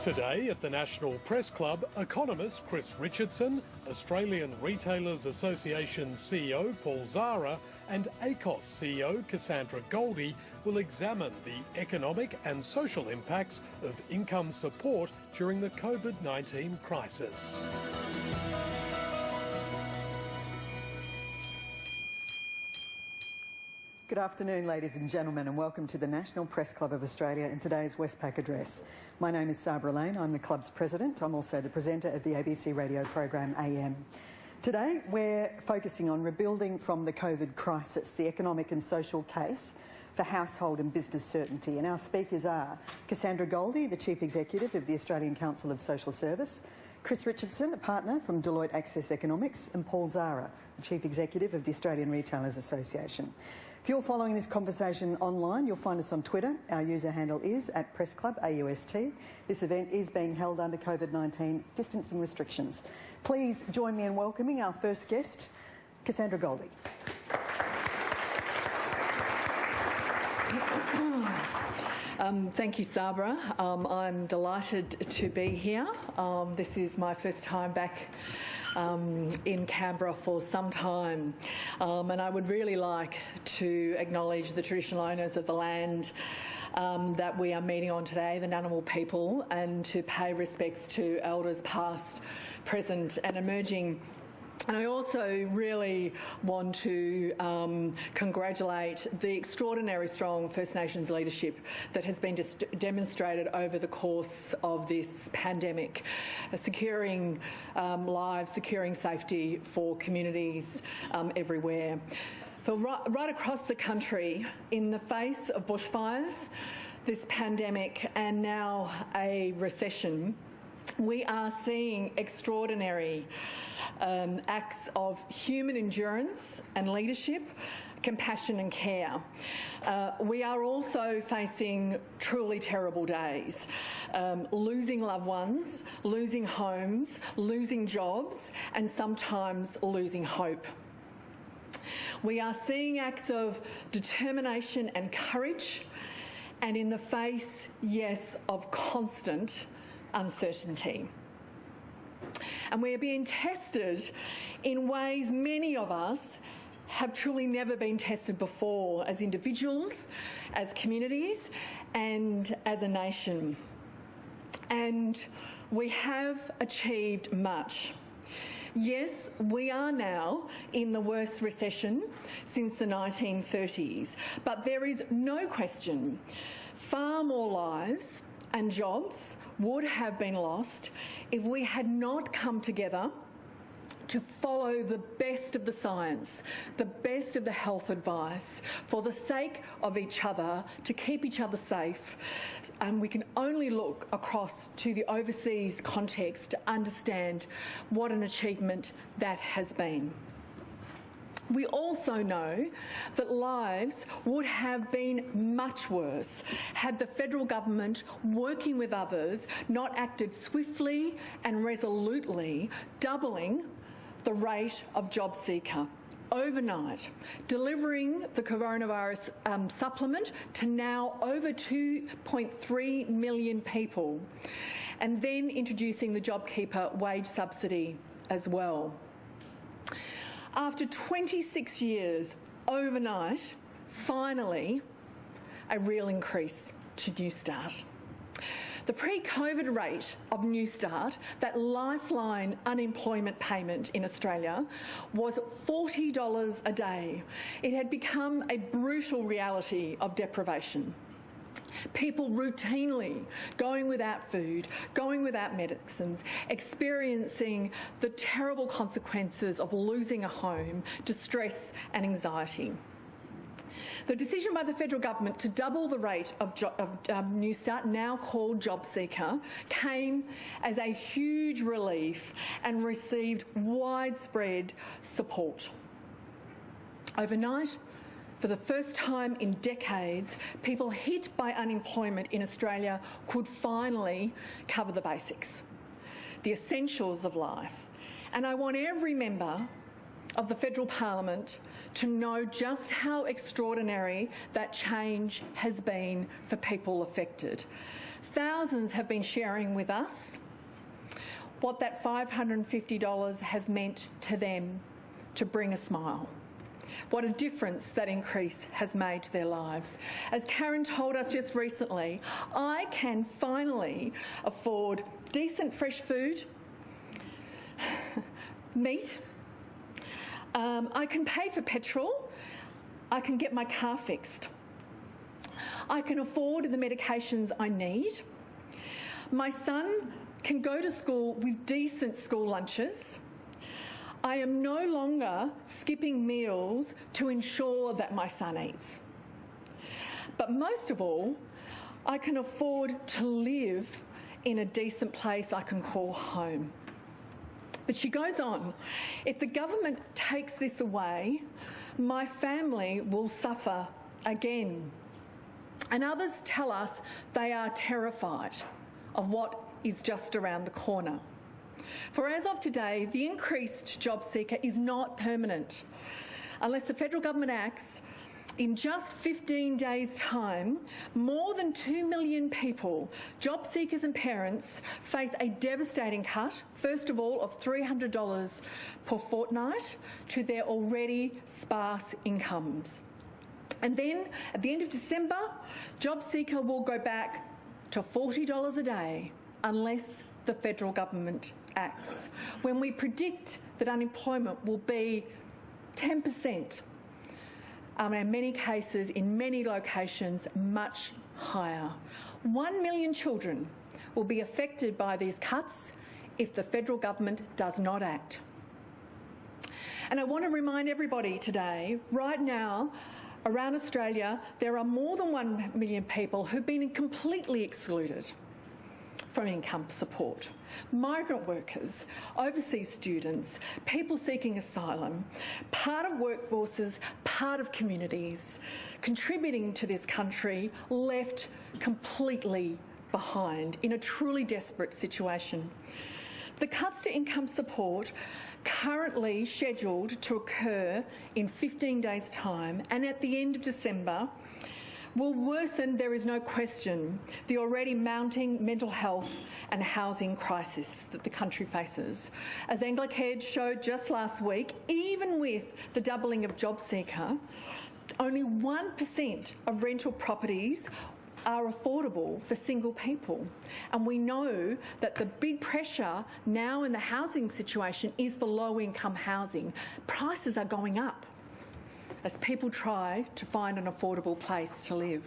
Today at the National Press Club, economist Chris Richardson, Australian Retailers Association CEO Paul Zahra and ACOS CEO Cassandra Goldie will examine the economic and social impacts of income support during the COVID-19 crisis. Good afternoon, ladies and gentlemen, and welcome to the National Press Club of Australia in today's Westpac address. My name is Zahra Lane. I'm the club's president. I'm also the presenter of the ABC radio program AM. Today, we're focusing on rebuilding from the COVID crisis, the economic and social case for household and business certainty. And our speakers are Cassandra Goldie, the Chief Executive of the Australian Council of Social Service, Chris Richardson, a partner from Deloitte Access Economics, and Paul Zahra, the Chief Executive of the Australian Retailers Association. If you're following this conversation online, you'll find us on Twitter. Our user handle is @PressClubAUST. This event is being held under COVID-19 distancing restrictions. Please join me in welcoming our first guest, Cassandra Goldie. Thank you, Zahra. I'm delighted to be here. This is my first time back in Canberra for some time, and I would really like to acknowledge the traditional owners of the land that we are meeting on today, the Ngunnawal people, and to pay respects to elders past, present and emerging. And I also really want to congratulate the extraordinary strong First Nations leadership that has been demonstrated over the course of this pandemic, securing lives, securing safety for communities everywhere. So right across the country, in the face of bushfires, this pandemic and now a recession, we are seeing extraordinary acts of human endurance and leadership, compassion and care. We are also facing truly terrible days, losing loved ones, losing homes, losing jobs, and sometimes losing hope. We are seeing acts of determination and courage, and in the face, yes, of constant uncertainty. And we are being tested in ways many of us have truly never been tested before, as individuals, as communities, and as a nation. And we have achieved much. Yes, we are now in the worst recession since the 1930s, but there is no question far more lives and jobs would have been lost if we had not come together to follow the best of the science, the best of the health advice, for the sake of each other, to keep each other safe. And we can only look across to the overseas context to understand what an achievement that has been. We also know that lives would have been much worse had the federal government, working with others, not acted swiftly and resolutely, doubling the rate of job seeker overnight, delivering the coronavirus supplement to now over 2.3 million people, and then introducing the JobKeeper wage subsidy as well. After 26 years, overnight, finally, a real increase to Newstart. The pre-COVID rate of Newstart, that lifeline unemployment payment in Australia, was $40 a day. It had become a brutal reality of deprivation. People routinely going without food, going without medicines, experiencing the terrible consequences of losing a home, distress and anxiety. The decision by the federal government to double the rate of Newstart, now called JobSeeker, came as a huge relief and received widespread support. Overnight, for the first time in decades, people hit by unemployment in Australia could finally cover the basics, the essentials of life. And I want every member of the Federal Parliament to know just how extraordinary that change has been for people affected. Thousands have been sharing with us what that $550 has meant to them to bring a smile. What a difference that increase has made to their lives. As Karen told us just recently, I can finally afford decent fresh food, meat, I can pay for petrol, I can get my car fixed, I can afford the medications I need, my son can go to school with decent school lunches, I am no longer skipping meals to ensure that my son eats. But most of all, I can afford to live in a decent place I can call home. But she goes on, if the government takes this away, my family will suffer again. And others tell us they are terrified of what is just around the corner. For as of today, the increased job seeker is not permanent. Unless the federal government acts, in just 15 days' time, more than 2 million people, job seekers and parents, face a devastating cut, first of all, of $300 per fortnight to their already sparse incomes. And then, at the end of December, job seeker will go back to $40 a day unless the federal government acts, when we predict that unemployment will be 10%, and in many cases, in many locations, much higher. 1 million children will be affected by these cuts if the federal government does not act. And I want to remind everybody today, right now, around Australia, there are more than 1 million people who've been completely excluded from income support. Migrant workers, overseas students, people seeking asylum, part of workforces, part of communities, contributing to this country, left completely behind in a truly desperate situation. The cuts to income support currently scheduled to occur in 15 days' time and at the end of December will worsen, there is no question, the already mounting mental health and housing crisis that the country faces. As Anglicare showed just last week, even with the doubling of job seeker, only 1% of rental properties are affordable for single people. And we know that the big pressure now in the housing situation is for low-income housing. Prices are going up as people try to find an affordable place to live.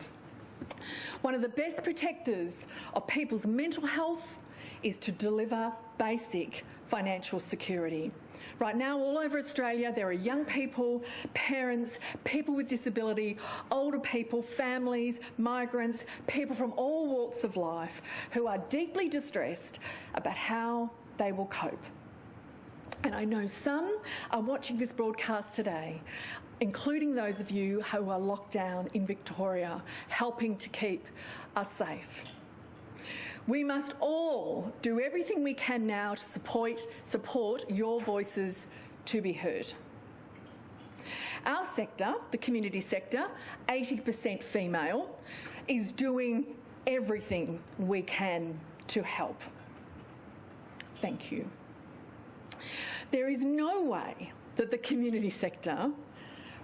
One of the best protectors of people's mental health is to deliver basic financial security. Right now, all over Australia, there are young people, parents, people with disability, older people, families, migrants, people from all walks of life who are deeply distressed about how they will cope. And I know some are watching this broadcast today, including those of you who are locked down in Victoria, helping to keep us safe. We must all do everything we can now to support your voices to be heard. Our sector, the community sector, 80% female, is doing everything we can to help. Thank you. There is no way that the community sector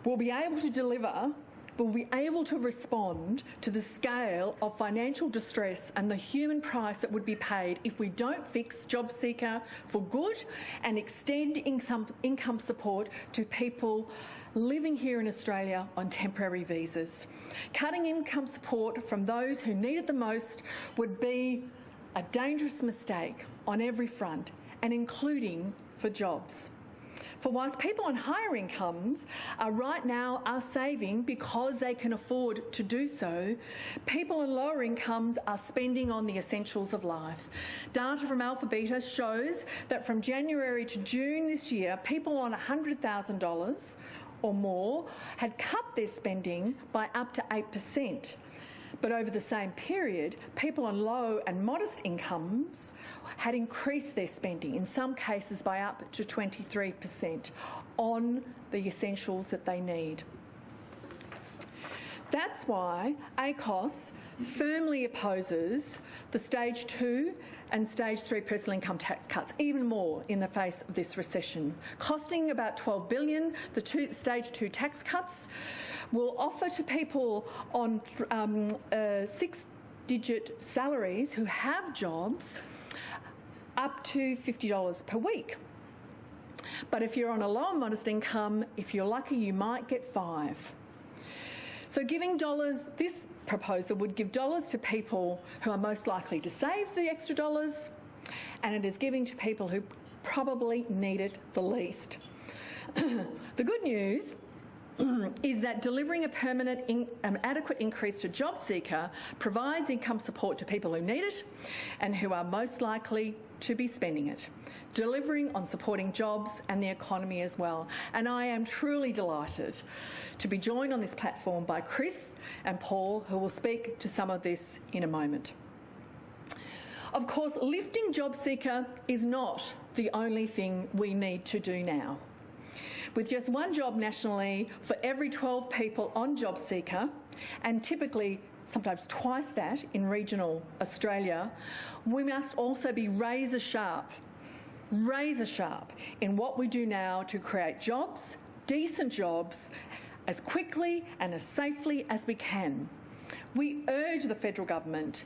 will be able to deliver, will be able to respond to the scale of financial distress and the human price that would be paid if we don't fix job seeker for good and extend income support to people living here in Australia on temporary visas. Cutting income support from those who need it the most would be a dangerous mistake on every front, and including for jobs. For whilst people on higher incomes right now are saving because they can afford to do so, people on lower incomes are spending on the essentials of life. Data from Alpha Beta shows that from January to June this year, people on $100,000 or more had cut their spending by up to 8%. But over the same period, people on low and modest incomes had increased their spending, in some cases by up to 23%, on the essentials that they need. That's why ACOS firmly opposes the Stage 2 and Stage 3 personal income tax cuts, even more in the face of this recession. Costing about $12 billion, the Stage 2 tax cuts will offer to people on six-digit salaries who have jobs up to $50 per week. But if you're on a low and modest income, if you're lucky, you might get $5. So giving dollars, this proposal would give dollars to people who are most likely to save the extra dollars, and it is giving to people who probably need it the least. The good news is that delivering a permanent adequate increase to job seeker provides income support to people who need it and who are most likely to be spending it, delivering on supporting jobs and the economy as well. And I am truly delighted to be joined on this platform by Chris and Paul, who will speak to some of this in a moment. Of course, lifting job seeker is not the only thing we need to do now. With just one job nationally for every 12 people on job seeker, and typically sometimes twice that in regional Australia, we must also be razor sharp in what we do now to create jobs, decent jobs, as quickly and as safely as we can. We urge the federal government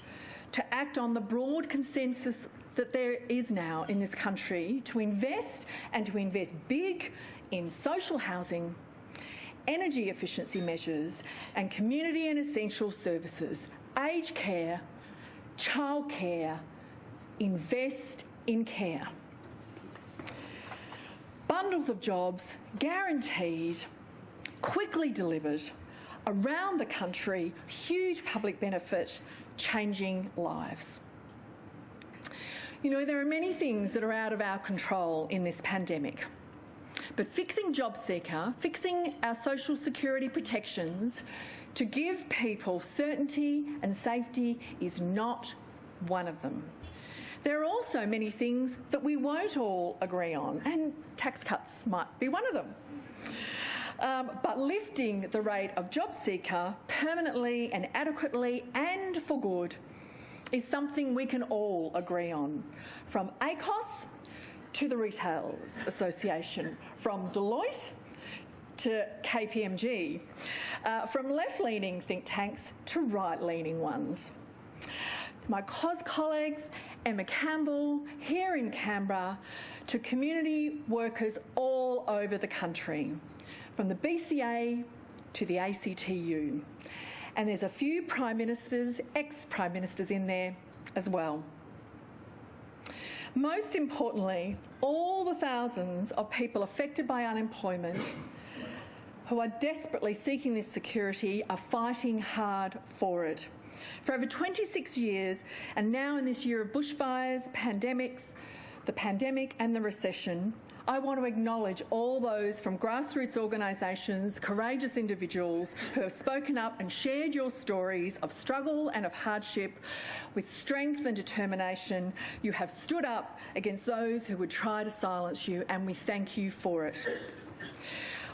to act on the broad consensus that there is now in this country to invest, and to invest big, in social housing, energy efficiency measures, and community and essential services, aged care, childcare. Invest in care. Bundles of jobs, guaranteed, quickly delivered, around the country, huge public benefit, changing lives. You know, there are many things that are out of our control in this pandemic. But fixing job seeker, fixing our social security protections to give people certainty and safety is not one of them. There are also many things that we won't all agree on, and tax cuts might be one of them. But lifting the rate of job seeker permanently and adequately and for good is something we can all agree on, from ACOS to the Retailers Association, from Deloitte to KPMG, from left-leaning think tanks to right-leaning ones. My COS colleagues, Emma Campbell, here in Canberra, to community workers all over the country, from the BCA to the ACTU. And there's a few Prime Ministers, ex-Prime Ministers in there as well. Most importantly, all the thousands of people affected by unemployment who are desperately seeking this security are fighting hard for it. For over 26 years, and now in this year of bushfires, pandemics, the pandemic and the recession, I want to acknowledge all those from grassroots organisations, courageous individuals who have spoken up and shared your stories of struggle and of hardship. With strength and determination, you have stood up against those who would try to silence you, and we thank you for it.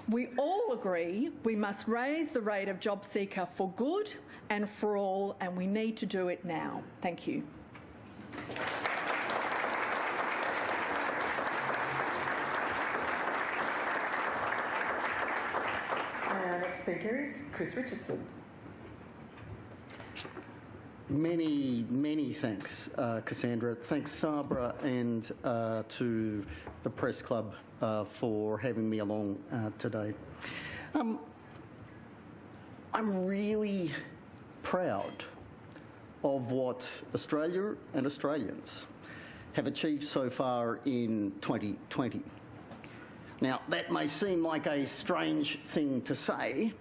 We all agree we must raise the rate of job seeker for good and for all, and we need to do it now. Thank you. Our next speaker is Chris Richardson. Many thanks, Cassandra. Thanks, Zahra, and to the Press Club for having me along today. I'm really proud of what Australia and Australians have achieved so far in 2020. Now, that may seem like a strange thing to say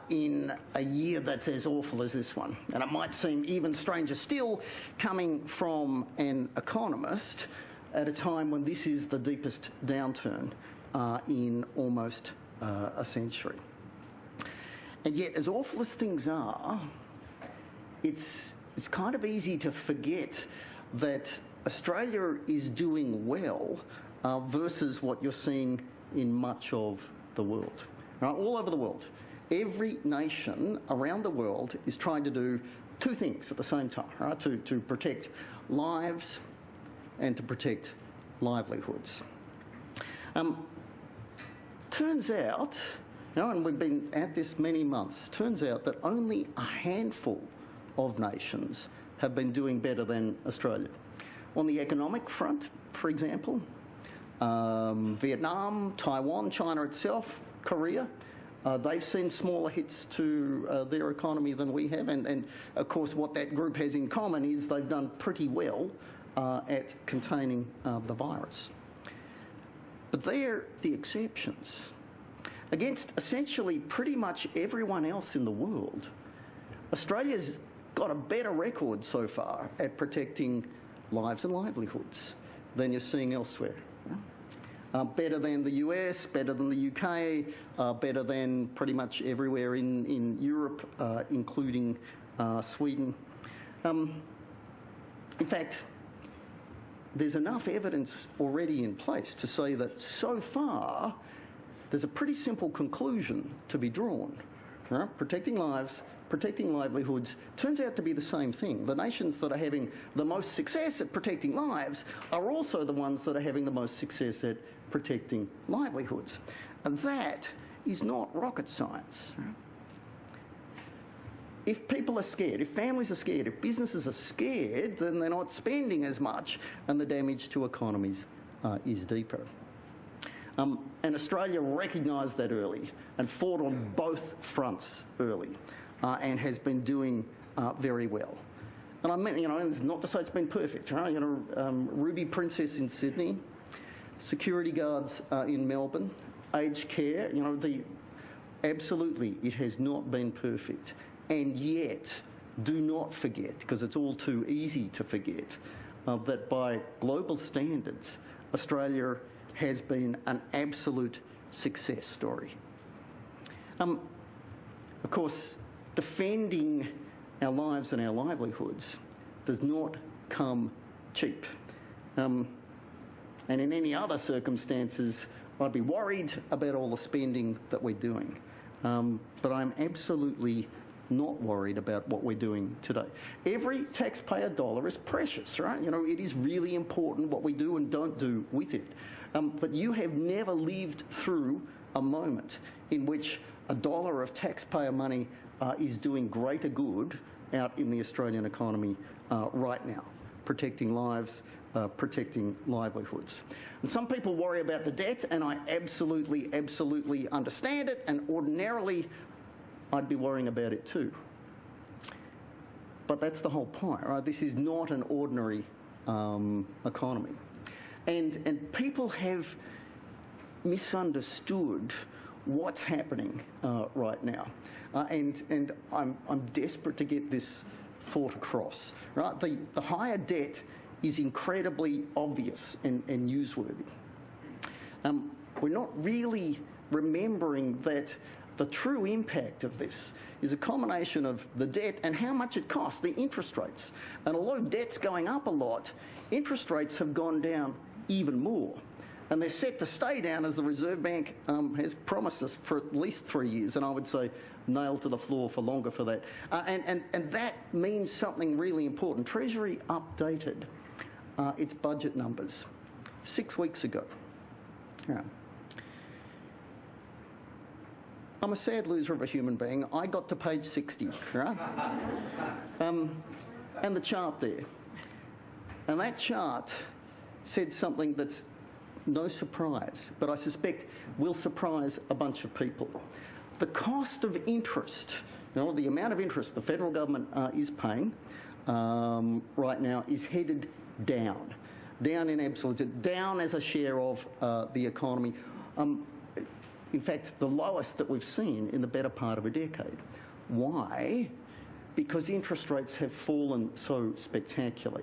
in a year that's as awful as this one. And it might seem even stranger still coming from an economist at a time when this is the deepest downturn in almost a century. And yet, as awful as things are, it's kind of easy to forget that Australia is doing well versus what you're seeing in much of the world. Right? All over the world. Every nation around the world is trying to do two things at the same time, right? To protect lives and to protect livelihoods. Turns out, and we've been at this many months, turns out that only a handful of nations have been doing better than Australia. On the economic front, for example, Vietnam, Taiwan, China itself, Korea, they've seen smaller hits to their economy than we have, and of course what that group has in common is they've done pretty well at containing the virus. But they're the exceptions. Against essentially pretty much everyone else in the world, Australia's got a better record so far at protecting lives and livelihoods than you're seeing elsewhere. Better than the US, better than the UK, better than pretty much everywhere in Europe, including Sweden. In fact, there's enough evidence already in place to say that so far there's a pretty simple conclusion to be drawn. Right? Protecting lives, protecting livelihoods turns out to be the same thing. The nations that are having the most success at protecting lives are also the ones that are having the most success at protecting livelihoods. And that is not rocket science. Right? If people are scared, if families are scared, if businesses are scared, then they're not spending as much and the damage to economies is deeper. And Australia recognised that early and fought on both fronts early and has been doing very well. And I mean, and it's not to say it's been perfect, right? Ruby Princess in Sydney, security guards in Melbourne, aged care, absolutely, it has not been perfect. And yet, do not forget, because it's all too easy to forget, that by global standards, Australia has been an absolute success story. Of course, defending our lives and our livelihoods does not come cheap. And in any other circumstances, I'd be worried about all the spending that we're doing. But I'm absolutely not worried about what we're doing today. Every taxpayer dollar is precious, right? It is really important what we do and don't do with it. But you have never lived through a moment in which a dollar of taxpayer money is doing greater good out in the Australian economy right now, protecting lives, protecting livelihoods. And some people worry about the debt, and I absolutely understand it, and ordinarily I'd be worrying about it too. But that's the whole point, right? This is not an ordinary economy. And people have misunderstood what's happening right now. And I'm desperate to get this thought across, right? The higher debt is incredibly obvious and newsworthy. We're not really remembering that the true impact of this is a combination of the debt and how much it costs, the interest rates. And although debt's going up a lot, interest rates have gone down even more. And they're set to stay down, as the Reserve Bank has promised us, for at least 3 years, and I would say nailed to the floor for longer for that. And that means something really important. Treasury updated its budget numbers 6 weeks ago. Yeah. I'm a sad loser of a human being. I got to page 60, right? And the chart there. And that chart said something that's no surprise, but I suspect will surprise a bunch of people. The cost of interest, the amount of interest the federal government is paying right now is headed down. Down in absolute, down as a share of the economy. In fact, the lowest that we've seen in the better part of a decade. Why? Because interest rates have fallen so spectacularly.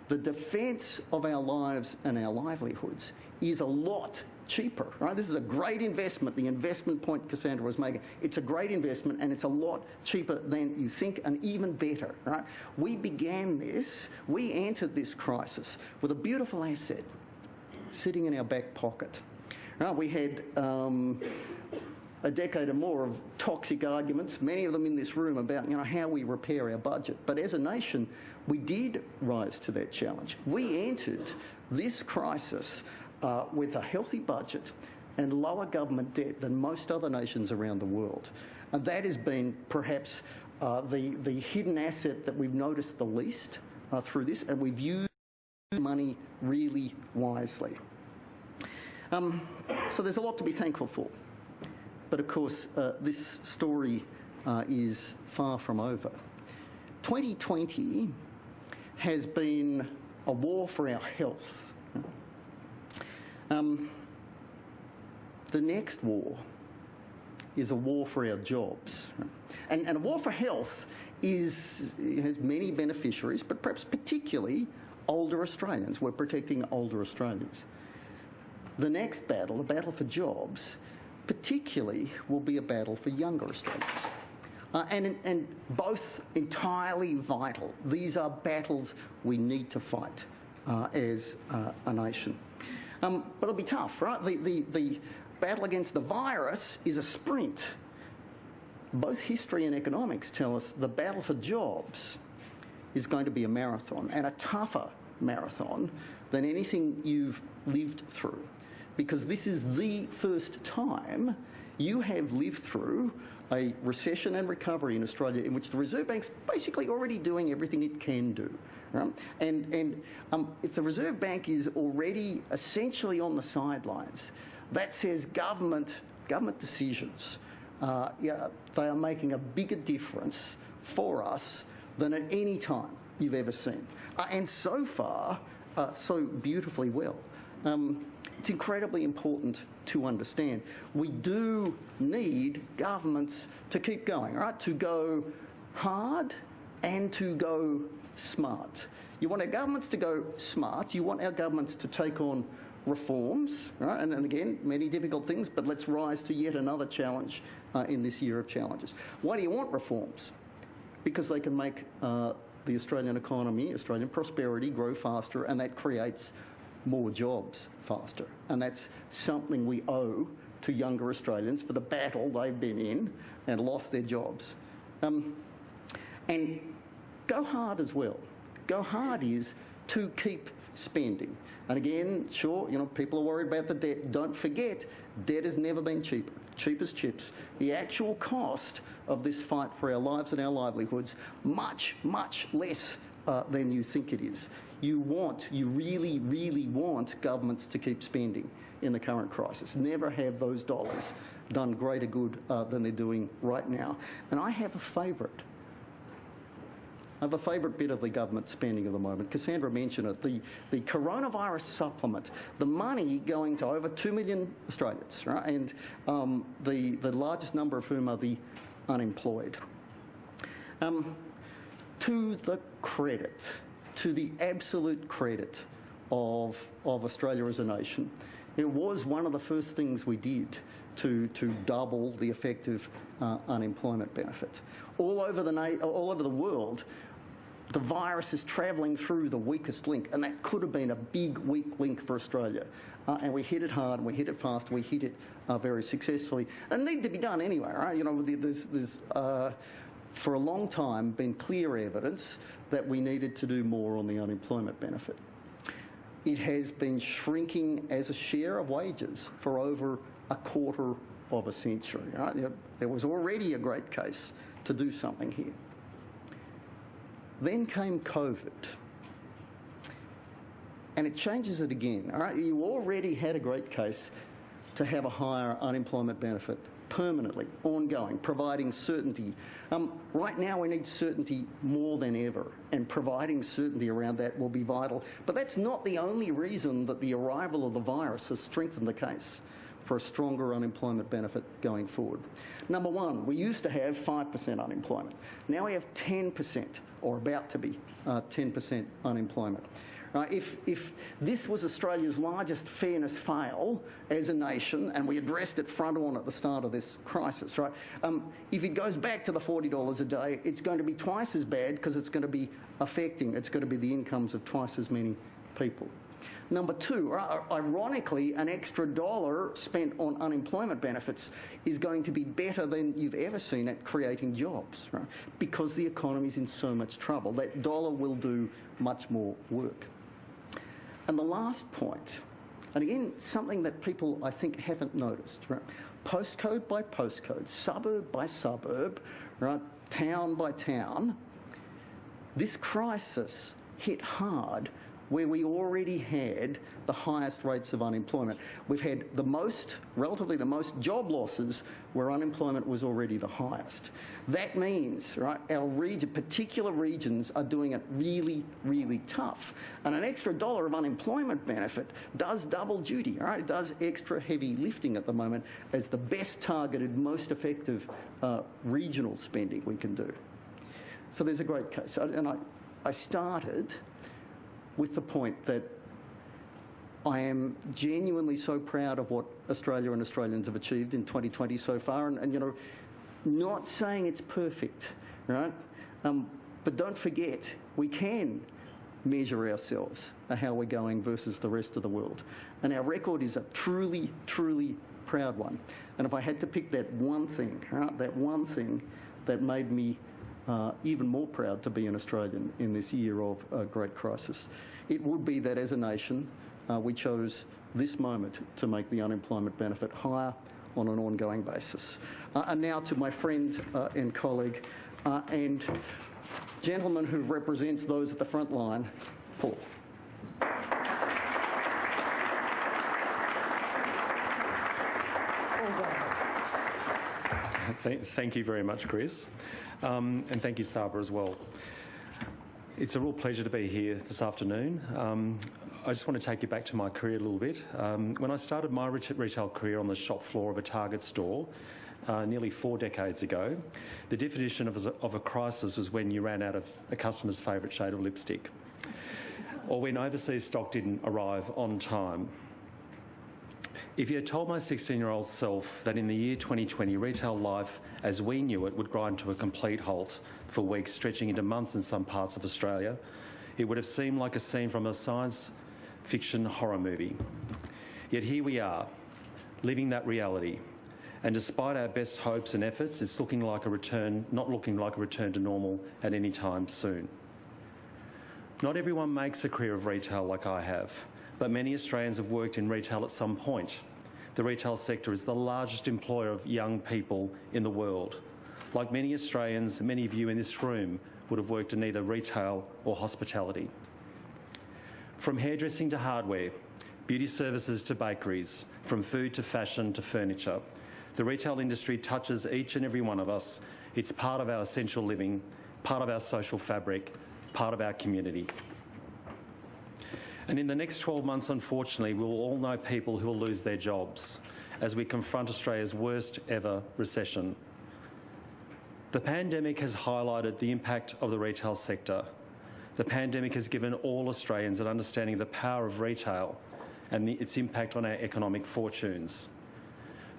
The defence of our lives and our livelihoods is a lot cheaper, right? This is a great investment. The investment point Cassandra was making, it's a great investment and it's a lot cheaper than you think, and even better, right? We entered this crisis with a beautiful asset sitting in our back pocket. Right? We had a decade or more of toxic arguments, many of them in this room, about how we repair our budget. But as a nation, we did rise to that challenge. We entered this crisis with a healthy budget and lower government debt than most other nations around the world. And that has been perhaps the hidden asset that we've noticed the least through this, and we've used money really wisely. So there's a lot to be thankful for. But of course, this story is far from over. 2020 has been a war for our health. The next war is a war for our jobs. And a war for health has many beneficiaries, but perhaps particularly older Australians. We're protecting older Australians. The next battle, the battle for jobs, particularly will be a battle for younger Australians. And both entirely vital. These are battles we need to fight as a nation. But it'll be tough, right? The battle against the virus is a sprint. Both history and economics tell us the battle for jobs is going to be a marathon, and a tougher marathon than anything you've lived through. Because this is the first time you have lived through a recession and recovery in Australia in which the Reserve Bank's basically already doing everything it can do. Right? And if the Reserve Bank is already essentially on the sidelines, that says government decisions, they are making a bigger difference for us than at any time you've ever seen. And so far, so beautifully well. It's incredibly important to understand. We do need governments to keep going, right? To go hard and to go smart. You want our governments to go smart. You want our governments to take on reforms, right? And again, many difficult things, but let's rise to yet another challenge in this year of challenges. Why do you want reforms? Because they can make the Australian economy, Australian prosperity grow faster, and that creates more jobs faster. And that's something we owe to younger Australians for the battle they've been in and lost their jobs. And go hard as well. Go hard is to keep spending. And again, sure, people are worried about the debt. Don't forget, debt has never been cheaper. Cheap as chips. The actual cost of this fight for our lives and our livelihoods, much, much less than you think it is. You really, really want governments to keep spending in the current crisis. Never have those dollars done greater good than they're doing right now. And I have a favourite. I have a favourite bit of the government spending at the moment. Cassandra mentioned it, the coronavirus supplement, the money going to over 2 million Australians, right? And the largest number of whom are the unemployed. To the absolute credit of Australia as a nation, it was one of the first things we did to double the effective unemployment benefit. All over the world, the virus is travelling through the weakest link, and that could have been a big weak link for Australia. And we hit it hard, and we hit it fast, we hit it very successfully. And it needed to be done anyway, right? There's for a long time been clear evidence that we needed to do more on the unemployment benefit. It has been shrinking as a share of wages for over a quarter of a century. Right? There was already a great case to do something here. Then came COVID, and it changes it again. All right? You already had a great case to have a higher unemployment benefit permanently, ongoing, providing certainty. Right now we need certainty more than ever, and providing certainty around that will be vital. But that's not the only reason that the arrival of the virus has strengthened the case for a stronger unemployment benefit going forward. Number one, we used to have 5% unemployment. Now we have 10%, or about to be 10% unemployment. Right? If this was Australia's largest fairness fail as a nation, and we addressed it front on at the start of this crisis, right? If it goes back to the $40 a day, it's going to be twice as bad because it's going to be it's going to be the incomes of twice as many people. Number two, ironically, an extra dollar spent on unemployment benefits is going to be better than you've ever seen at creating jobs, right? Because the economy's in so much trouble. That dollar will do much more work. And the last point, and again, something that people, I think, haven't noticed, right? Postcode by postcode, suburb by suburb, right? Town by town, this crisis hit hard where we already had the highest rates of unemployment. We've had relatively the most job losses where unemployment was already the highest. That means, right, our particular regions are doing it really, really tough. And an extra dollar of unemployment benefit does double duty, right? It does extra heavy lifting at the moment as the best targeted, most effective regional spending we can do. So there's a great case. And I started with the point that I am genuinely so proud of what Australia and Australians have achieved in 2020 so far, and you know, not saying it's perfect, right? But don't forget, we can measure ourselves at how we're going versus the rest of the world. And our record is a truly, truly proud one. And if I had to pick that one thing, right, that one thing that made me even more proud to be an Australian in this year of great crisis, it would be that as a nation we chose this moment to make the unemployment benefit higher on an ongoing basis. And now to my friend and colleague and gentleman who represents those at the front line, Paul. Thank you very much, Chris. And thank you, Zahra, as well. It's a real pleasure to be here this afternoon. I just want to take you back to my career a little bit. When I started my retail career on the shop floor of a Target store nearly 4 decades ago, the definition of a crisis was when you ran out of a customer's favourite shade of lipstick, or when overseas stock didn't arrive on time. If you had told my 16-year-old self that in the year 2020 retail life as we knew it would grind to a complete halt for weeks stretching into months in some parts of Australia, it would have seemed like a scene from a science fiction horror movie. Yet here we are, living that reality, and despite our best hopes and efforts, it's not looking like a return to normal at any time soon. Not everyone makes a career of retail like I have, but many Australians have worked in retail at some point. The retail sector is the largest employer of young people in the world. Like many Australians, many of you in this room would have worked in either retail or hospitality. From hairdressing to hardware, beauty services to bakeries, from food to fashion to furniture, the retail industry touches each and every one of us. It's part of our essential living, part of our social fabric, part of our community. And in the next 12 months, unfortunately, we will all know people who will lose their jobs as we confront Australia's worst ever recession. The pandemic has highlighted the impact of the retail sector. The pandemic has given all Australians an understanding of the power of retail and its impact on our economic fortunes.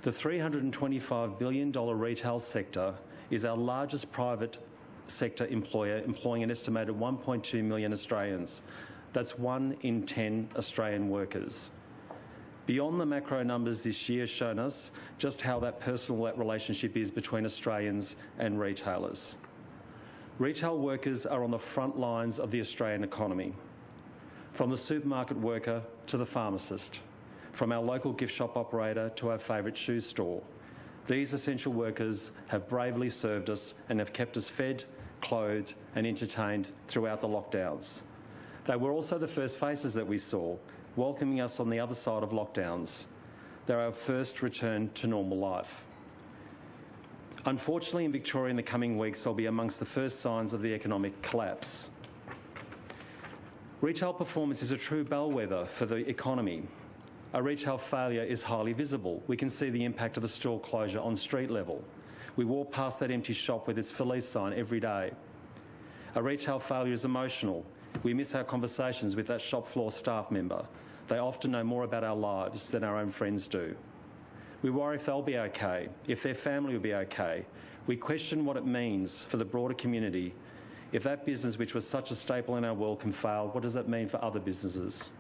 The $325 billion retail sector is our largest private sector employer, employing an estimated 1.2 million Australians. That's 1 in 10 Australian workers. Beyond the macro numbers this year has shown us just how personal that relationship is between Australians and retailers. Retail workers are on the front lines of the Australian economy, from the supermarket worker to the pharmacist, from our local gift shop operator to our favourite shoe store. These essential workers have bravely served us and have kept us fed, clothed and entertained throughout the lockdowns. They were also the first faces that we saw, welcoming us on the other side of lockdowns. They're our first return to normal life. Unfortunately, in Victoria in the coming weeks, they'll be amongst the first signs of the economic collapse. Retail performance is a true bellwether for the economy. A retail failure is highly visible. We can see the impact of the store closure on street level. We walk past that empty shop with its Felice sign every day. A retail failure is emotional. We miss our conversations with that shop floor staff member. They often know more about our lives than our own friends do. We worry if they'll be okay, if their family will be okay. We question what it means for the broader community. If that business, which was such a staple in our world, can fail, what does that mean for other businesses?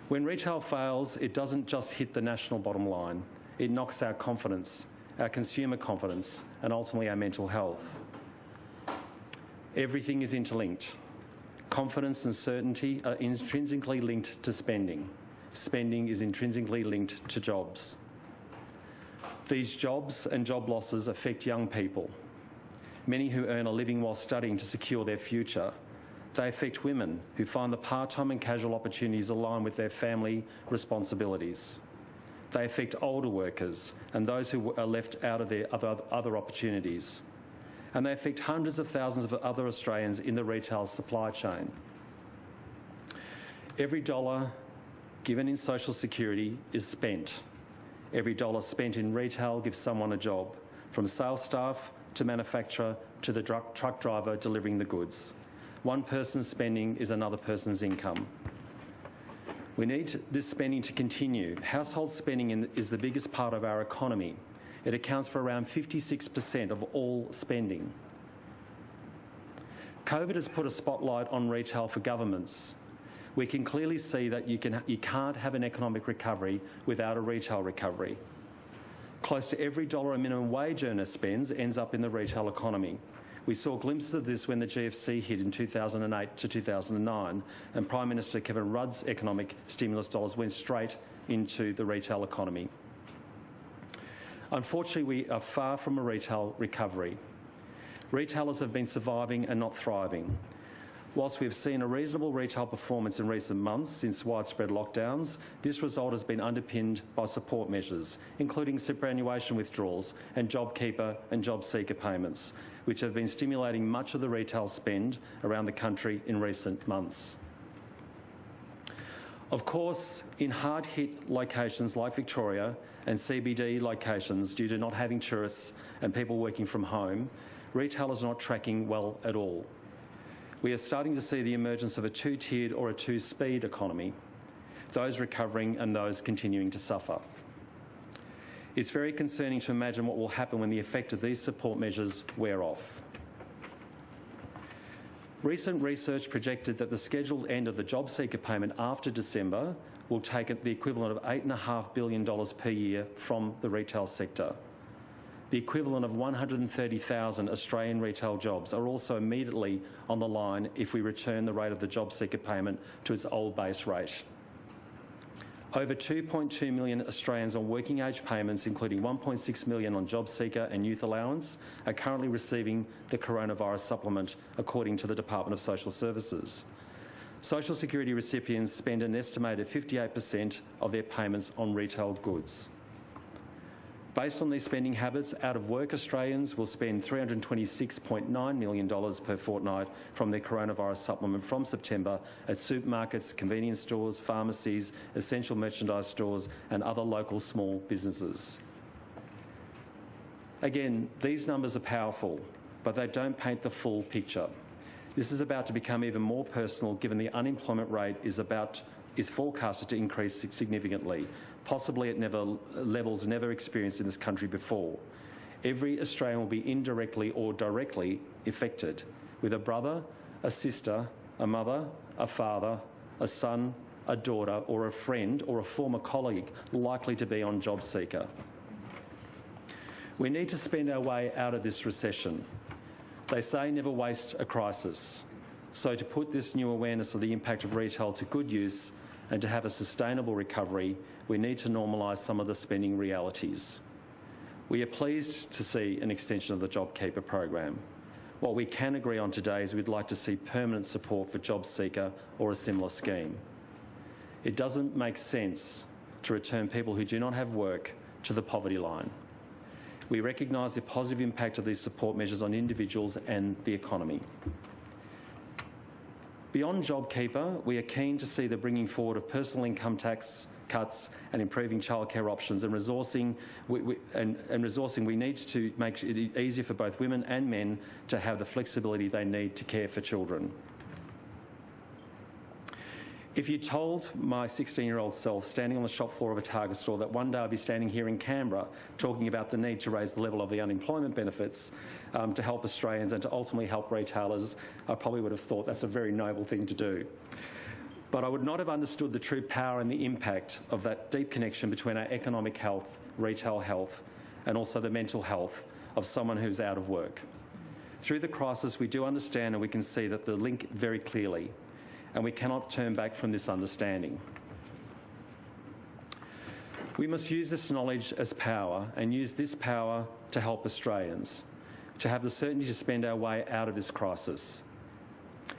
When retail fails, it doesn't just hit the national bottom line. It knocks our confidence, our consumer confidence, and ultimately our mental health. Everything is interlinked. Confidence and certainty are intrinsically linked to spending. Spending is intrinsically linked to jobs. These jobs and job losses affect young people, many who earn a living while studying to secure their future. They affect women who find the part-time and casual opportunities align with their family responsibilities. They affect older workers and those who are left out of their other opportunities. And they affect hundreds of thousands of other Australians in the retail supply chain. Every dollar given in social security is spent. Every dollar spent in retail gives someone a job, from sales staff to manufacturer to the truck driver delivering the goods. One person's spending is another person's income. We need this spending to continue. Household spending is the biggest part of our economy. It accounts for around 56% of all spending. COVID has put a spotlight on retail for governments. We can clearly see that you can't have an economic recovery without a retail recovery. Close to every dollar a minimum wage earner spends ends up in the retail economy. We saw glimpses of this when the GFC hit in 2008 to 2009, and Prime Minister Kevin Rudd's economic stimulus dollars went straight into the retail economy. Unfortunately, we are far from a retail recovery. Retailers have been surviving and not thriving. Whilst we have seen a reasonable retail performance in recent months since widespread lockdowns, this result has been underpinned by support measures, including superannuation withdrawals and JobKeeper and JobSeeker payments, which have been stimulating much of the retail spend around the country in recent months. Of course, in hard-hit locations like Victoria and CBD locations, due to not having tourists and people working from home, retailers are not tracking well at all. We are starting to see the emergence of a two-tiered or a two-speed economy, those recovering and those continuing to suffer. It's very concerning to imagine what will happen when the effect of these support measures wear off. Recent research projected that the scheduled end of the JobSeeker payment after December will take the equivalent of $8.5 billion per year from the retail sector. The equivalent of 130,000 Australian retail jobs are also immediately on the line if we return the rate of the JobSeeker payment to its old base rate. Over 2.2 million Australians on working age payments, including 1.6 million on JobSeeker and Youth Allowance, are currently receiving the coronavirus supplement, according to the Department of Social Services. Social Security recipients spend an estimated 58% of their payments on retail goods. Based on these spending habits, out-of-work Australians will spend $326.9 million per fortnight from their coronavirus supplement from September at supermarkets, convenience stores, pharmacies, essential merchandise stores and other local small businesses. Again, these numbers are powerful, but they don't paint the full picture. This is about to become even more personal given the unemployment rate is forecasted to increase significantly, possibly at levels never experienced in this country before. Every Australian will be indirectly or directly affected, with a brother, a sister, a mother, a father, a son, a daughter or a friend or a former colleague likely to be on JobSeeker. We need to spend our way out of this recession. They say never waste a crisis. So to put this new awareness of the impact of retail to good use and to have a sustainable recovery, we need to normalise some of the spending realities. We are pleased to see an extension of the JobKeeper program. What we can agree on today is we'd like to see permanent support for JobSeeker or a similar scheme. It doesn't make sense to return people who do not have work to the poverty line. We recognise the positive impact of these support measures on individuals and the economy. Beyond JobKeeper, we are keen to see the bringing forward of personal income tax cuts and improving childcare options and resourcing. We need to make it easier for both women and men to have the flexibility they need to care for children. If you told my 16-year-old self standing on the shop floor of a Target store that one day I'd be standing here in Canberra talking about the need to raise the level of the unemployment benefits to help Australians and to ultimately help retailers, I probably would have thought that's a very noble thing to do. But I would not have understood the true power and the impact of that deep connection between our economic health, retail health, and also the mental health of someone who's out of work. Through the crisis, we do understand and we can see that the link very clearly, and we cannot turn back from this understanding. We must use this knowledge as power and use this power to help Australians, to have the certainty to spend our way out of this crisis.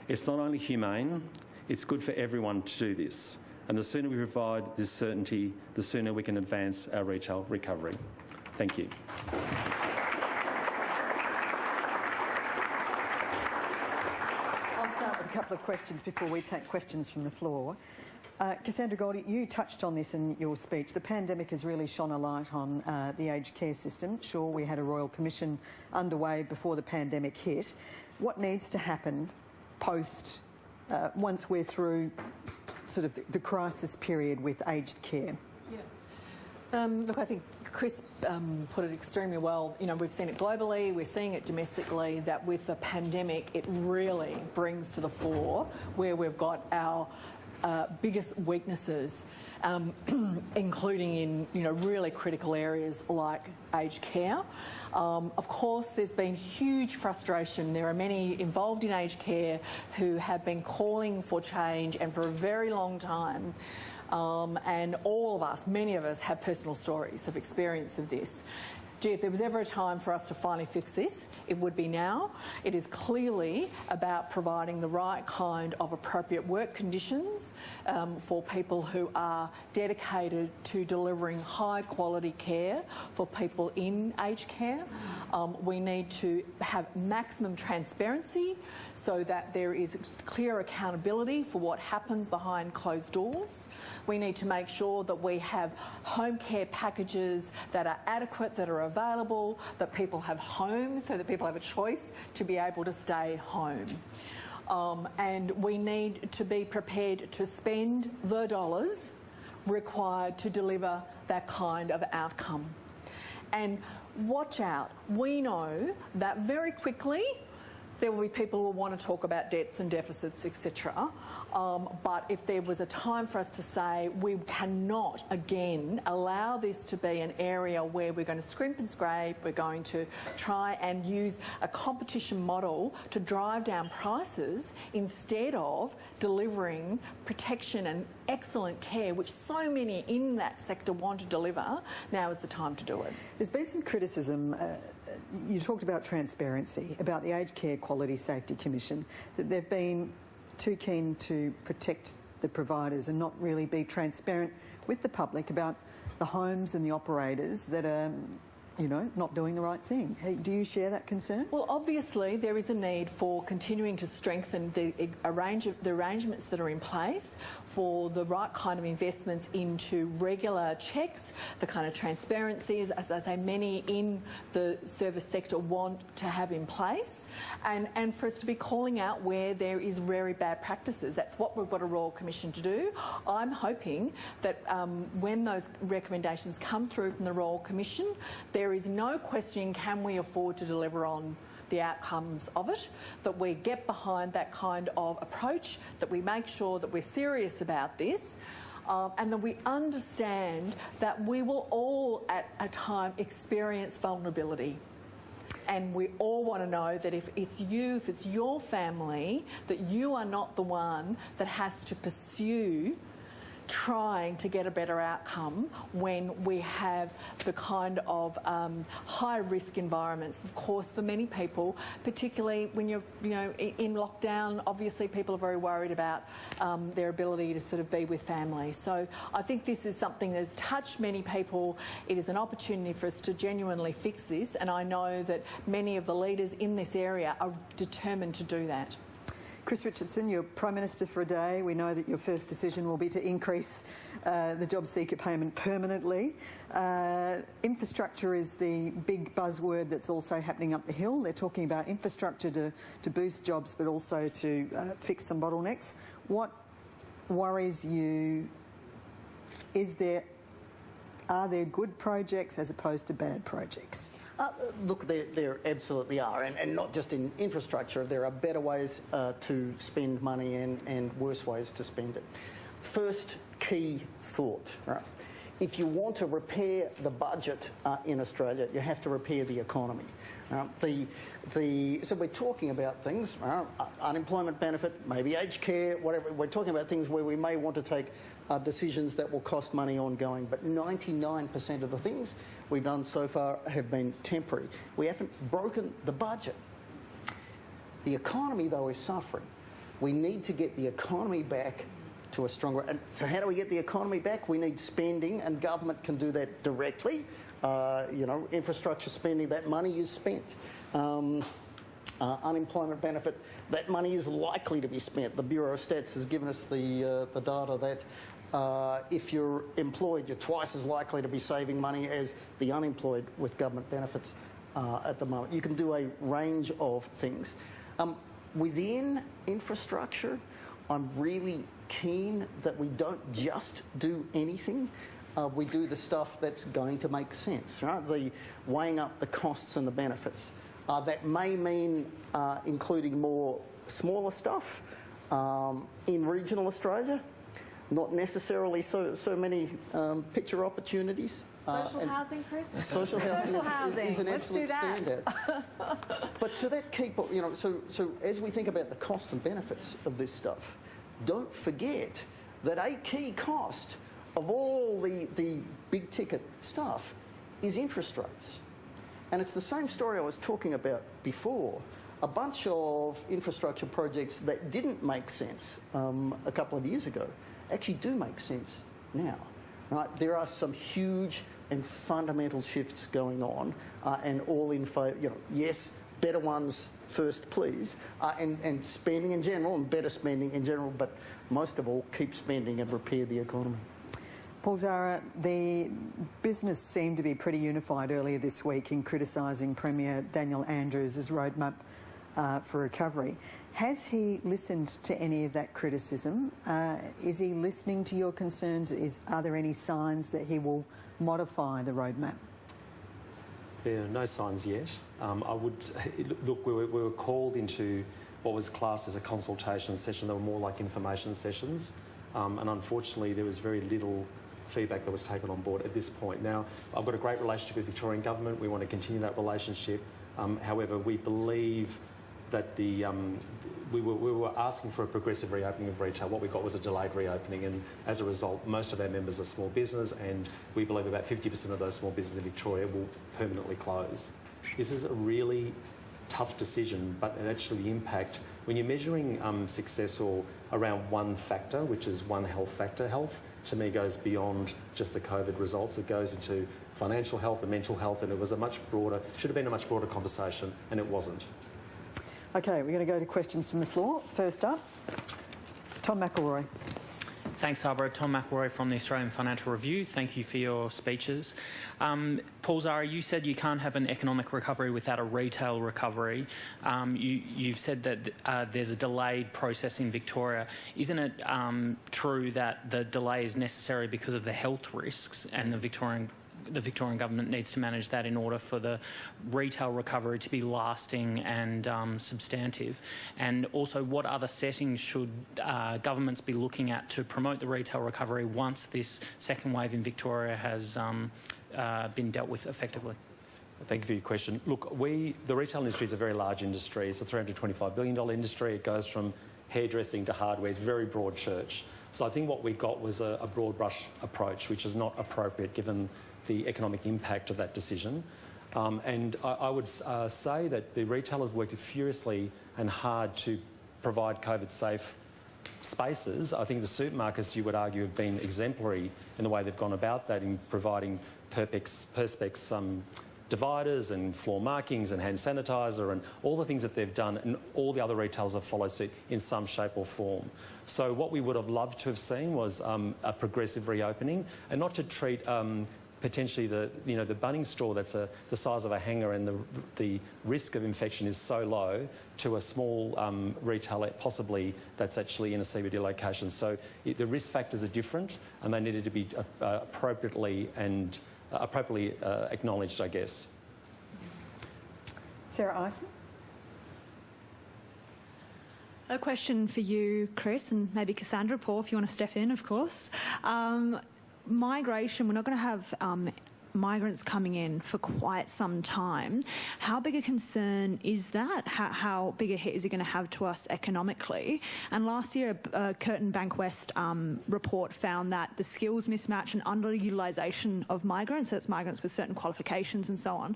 It's not only humane, it's good for everyone to do this. And the sooner we provide this certainty, the sooner we can advance our retail recovery. Thank you. A couple of questions before we take questions from the floor. Cassandra Goldie, you touched on this in your speech. The pandemic has really shone a light on the aged care system. Sure, we had a Royal Commission underway before the pandemic hit. What needs to happen post, once we're through sort of the crisis period with aged care? Yeah. Look, I think Chris put it extremely well. You know, we've seen it globally, we're seeing it domestically, that with the pandemic, it really brings to the fore where we've got our biggest weaknesses, including in, you know, really critical areas like aged care. Of course, there's been huge frustration. There are many involved in aged care who have been calling for change and for a very long time. And all of us, many of us, have personal stories of experience of this. Gee, if there was ever a time for us to finally fix this, it would be now. It is clearly about providing the right kind of appropriate work conditions for people who are dedicated to delivering high quality care for people in aged care. We need to have maximum transparency so that there is clear accountability for what happens behind closed doors. We need to make sure that we have home care packages that are adequate, that are available, that people have homes so that people have a choice to be able to stay home. And we need to be prepared to spend the dollars required to deliver that kind of outcome. And watch out, we know that very quickly there will be people who will want to talk about debts and deficits, etc. But if there was a time for us to say we cannot again allow this to be an area where we're going to scrimp and scrape, we're going to try and use a competition model to drive down prices instead of delivering protection and excellent care, which so many in that sector want to deliver, now is the time to do it. There's been some criticism. You talked about transparency, about the Aged Care Quality Safety Commission, that they've been too keen to protect the providers and not really be transparent with the public about the homes and the operators that are, you know, not doing the right thing. Do you share that concern? Well, obviously there is a need for continuing to strengthen the arrangements that are in place for the right kind of investments into regular checks, the kind of transparency, as I say, many in the service sector want to have in place, and for us to be calling out where there is very bad practices. That's what we've got a Royal Commission to do. I'm hoping that when those recommendations come through from the Royal Commission, there is no question, can we afford to deliver on the outcomes of it, that we get behind that kind of approach, that we make sure that we're serious about this, and that we understand that we will all at a time experience vulnerability. And we all want to know that if it's you, if it's your family, that you are not the one that has to pursue trying to get a better outcome when we have the kind of high-risk environments. Of course, for many people, particularly when you're, in lockdown, obviously people are very worried about their ability to sort of be with family. So I think this is something that's touched many people. It is an opportunity for us to genuinely fix this, and I know that many of the leaders in this area are determined to do that. Chris Richardson, you're Prime Minister for a day. We know that your first decision will be to increase the job seeker payment permanently. Infrastructure is the big buzzword that's also happening up the hill. They're talking about infrastructure to boost jobs but also to fix some bottlenecks. What worries you? Are there good projects as opposed to bad projects? Look, there absolutely are, and not just in infrastructure. There are better ways to spend money and worse ways to spend it. First key thought, right? If you want to repair the budget in Australia, you have to repair the economy. So we're talking about things, unemployment benefit, maybe aged care, whatever. We're talking about things where we may want to take decisions that will cost money ongoing, but 99% of the things we've done so far have been temporary. We haven't broken the budget. The economy, though, is suffering. We need to get the economy back to a stronger... And so how do we get the economy back? We need spending, and government can do that directly. Infrastructure spending, that money is spent. Unemployment benefit, that money is likely to be spent. The Bureau of Stats has given us the data that if you're employed, you're twice as likely to be saving money as the unemployed with government benefits at the moment. You can do a range of things. Within infrastructure, I'm really keen that we don't just do anything. We do the stuff that's going to make sense, right? The weighing up the costs and the benefits. That may mean including more smaller stuff in regional Australia, not necessarily so many picture opportunities. Social housing, Chris? Social housing is an absolute standout. But to that key point, so as we think about the costs and benefits of this stuff, don't forget that a key cost of all the big ticket stuff is interest rates. And it's the same story I was talking about before. A bunch of infrastructure projects that didn't make sense a couple of years ago actually do make sense now. Right? There are some huge and fundamental shifts going on, and all in favour. Yes, better ones first, please, and spending in general, and better spending in general, but most of all, keep spending and repair the economy. Paul, Zahra, the business seemed to be pretty unified earlier this week in criticising Premier Daniel Andrews' roadmap for recovery. Has he listened to any of that criticism? Is he listening to your concerns? Are there any signs that he will modify the roadmap? There are no signs yet. Look, we were called into what was classed as a consultation session. They were more like information sessions, and unfortunately there was very little feedback that was taken on board at this point. Now, I've got a great relationship with the Victorian Government. We want to continue that relationship. However, we believe that we were asking for a progressive reopening of retail. What we got was a delayed reopening, and as a result, most of our members are small business, and we believe about 50% of those small businesses in Victoria will permanently close. This is a really tough decision, but it actually impact, when you're measuring success or around one factor, which is one health factor, health to me goes beyond just the COVID results. It goes into financial health and mental health, and it was should have been a much broader conversation, and it wasn't. Okay, we're going to go to questions from the floor. First up, Tom McElroy. Thanks, Zahra. Tom McElroy from the Australian Financial Review. Thank you for your speeches. Paul, Zahra, you said you can't have an economic recovery without a retail recovery. You've said that there's a delayed process in Victoria. Isn't it true that the delay is necessary because of the health risks, and the Victorian Government needs to manage that in order for the retail recovery to be lasting and substantive? And also, what other settings should governments be looking at to promote the retail recovery once this second wave in Victoria has been dealt with effectively? Thank you for your question. Look, the retail industry is a very large industry. It's a $325 billion industry. It goes from hairdressing to hardware. It's a very broad church. So I think what we got was a broad brush approach, which is not appropriate given the economic impact of that decision. And I would say that the retailers worked furiously and hard to provide COVID-safe spaces. I think the supermarkets, you would argue, have been exemplary in the way they've gone about that, in providing Perspex dividers and floor markings and hand sanitizer and all the things that they've done, and all the other retailers have followed suit in some shape or form. So what we would have loved to have seen was a progressive reopening, and not to treat potentially the Bunnings store that's the size of a hanger and the risk of infection is so low to a small retailer possibly that's actually in a CBD location. So the risk factors are different, and they needed to be appropriately acknowledged, I guess. Sarah Ison. A question for you, Chris, and maybe Cassandra, Paul, if you want to step in, of course. Migration, we're not going to have migrants coming in for quite some time. How big a concern is that? How big a hit is it going to have to us economically? And last year, a Curtin Bank West report found that the skills mismatch and underutilisation of migrants, that's migrants with certain qualifications and so on,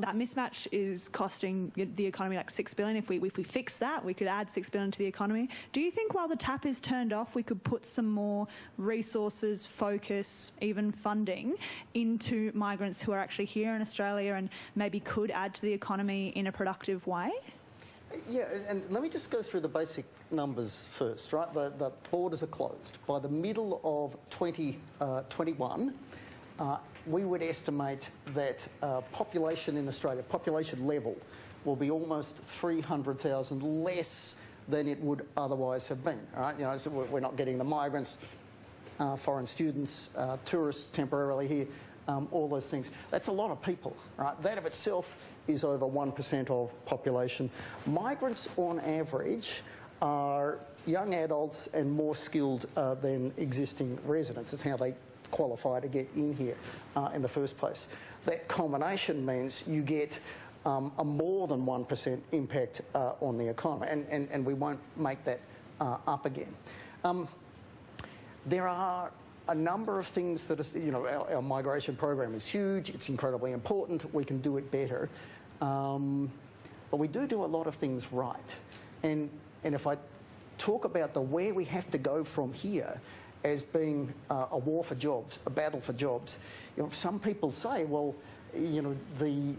that mismatch is costing the economy like $6 billion. If we fix that, we could add $6 billion to the economy. Do you think while the tap is turned off, we could put some more resources, focus, even funding into migrants who are actually here in Australia and maybe could add to the economy in a productive way? Yeah, and let me just go through the basic numbers first, right? The borders are closed. By the middle of 2021, we would estimate that population in Australia, population level, will be almost 300,000 less than it would otherwise have been, right? You know, so we're not getting the migrants, foreign students, tourists temporarily here, all those things. That's a lot of people, right? That of itself is over 1% of population. Migrants, on average, are young adults and more skilled than existing residents. That's how they qualify to get in here in the first place. That combination means you get a more than 1% impact on the economy, and we won't make that up again. There are a number of things that are, you know, our migration program is huge, it's incredibly important, we can do it better. But we do a lot of things right. And if I talk about where we have to go from here as being a war for jobs, a battle for jobs, you know, some people say, well, you know,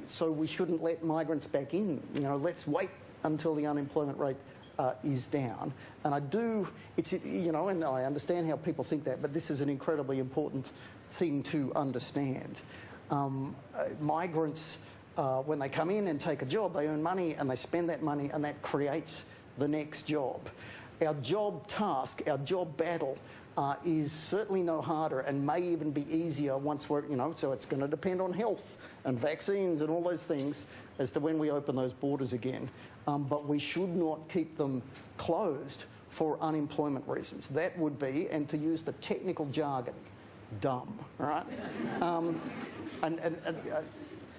so we shouldn't let migrants back in, you know, let's wait until the unemployment rate is down. And you know, and I understand how people think that, but this is an incredibly important thing to understand. Migrants, when they come in and take a job, they earn money and they spend that money, and that creates the next job. Our job task, our job battle, is certainly no harder and may even be easier once we're, you know, so it's going to depend on health and vaccines and all those things as to when we open those borders again. But we should not keep them closed for unemployment reasons. That would be, and to use the technical jargon, dumb, right?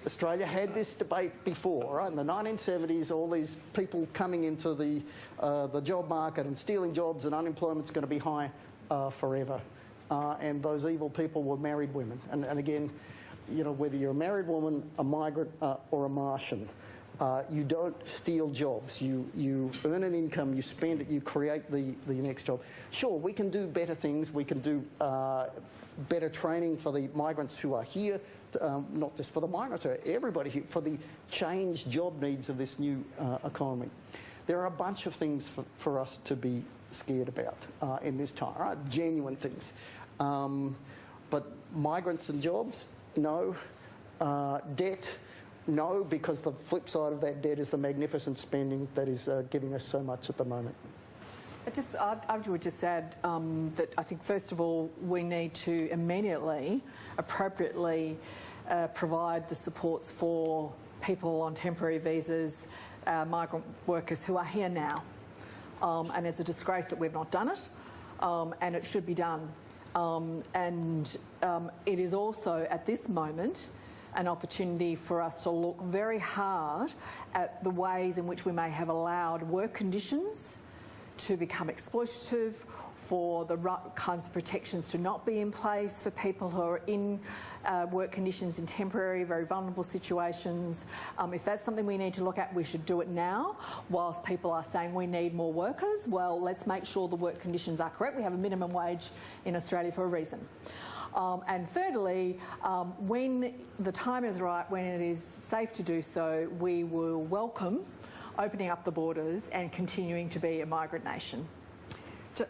Australia had this debate before, right? In the 1970s, all these people coming into the job market and stealing jobs, and unemployment's going to be high forever. And those evil people were married women. And again, you know, whether you're a married woman, a migrant, or a Martian, you don't steal jobs. You earn an income, you spend it, you create the next job. Sure, we can do better things. We can do better training for the migrants who are here, not just for the migrants, everybody here, for the changed job needs of this new economy. There are a bunch of things for us to be scared about in this time, right? Genuine things. But migrants and jobs, no. Debt, no, because the flip side of that debt is the magnificent spending that is giving us so much at the moment. I would just add that I think, first of all, we need to immediately, appropriately provide the supports for people on temporary visas, migrant workers who are here now. And it's a disgrace that we've not done it, and it should be done. It is also, at this moment, an opportunity for us to look very hard at the ways in which we may have allowed work conditions to become exploitative, for the right kinds of protections to not be in place for people who are in work conditions in temporary, very vulnerable situations. If that's something we need to look at, we should do it now. Whilst people are saying we need more workers, well, let's make sure the work conditions are correct. We have a minimum wage in Australia for a reason. And thirdly, when the time is right, when it is safe to do so, we will welcome opening up the borders and continuing to be a migrant nation.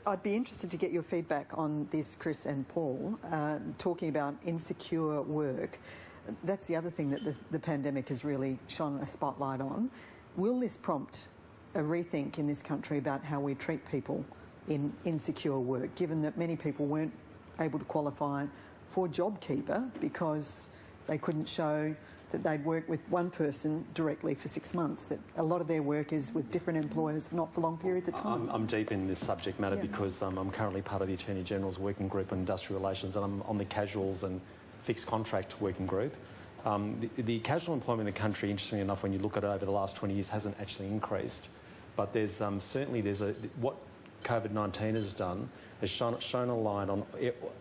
I'd be interested to get your feedback on this, Chris and Paul, talking about insecure work. That's the other thing that the pandemic has really shone a spotlight on. Will this prompt a rethink in this country about how we treat people in insecure work, given that many people weren't able to qualify for JobKeeper because they couldn't show that they'd worked with one person directly for 6 months, that a lot of their work is with different employers, not for long periods of time? I'm deep in this subject matter because I'm currently part of the Attorney General's Working Group on Industrial Relations, and I'm on the Casuals and Fixed Contract Working Group. The casual employment in the country, interestingly enough, when you look at it over the last 20 years, hasn't actually increased. But there's certainly what COVID-19 has done has shone a light on,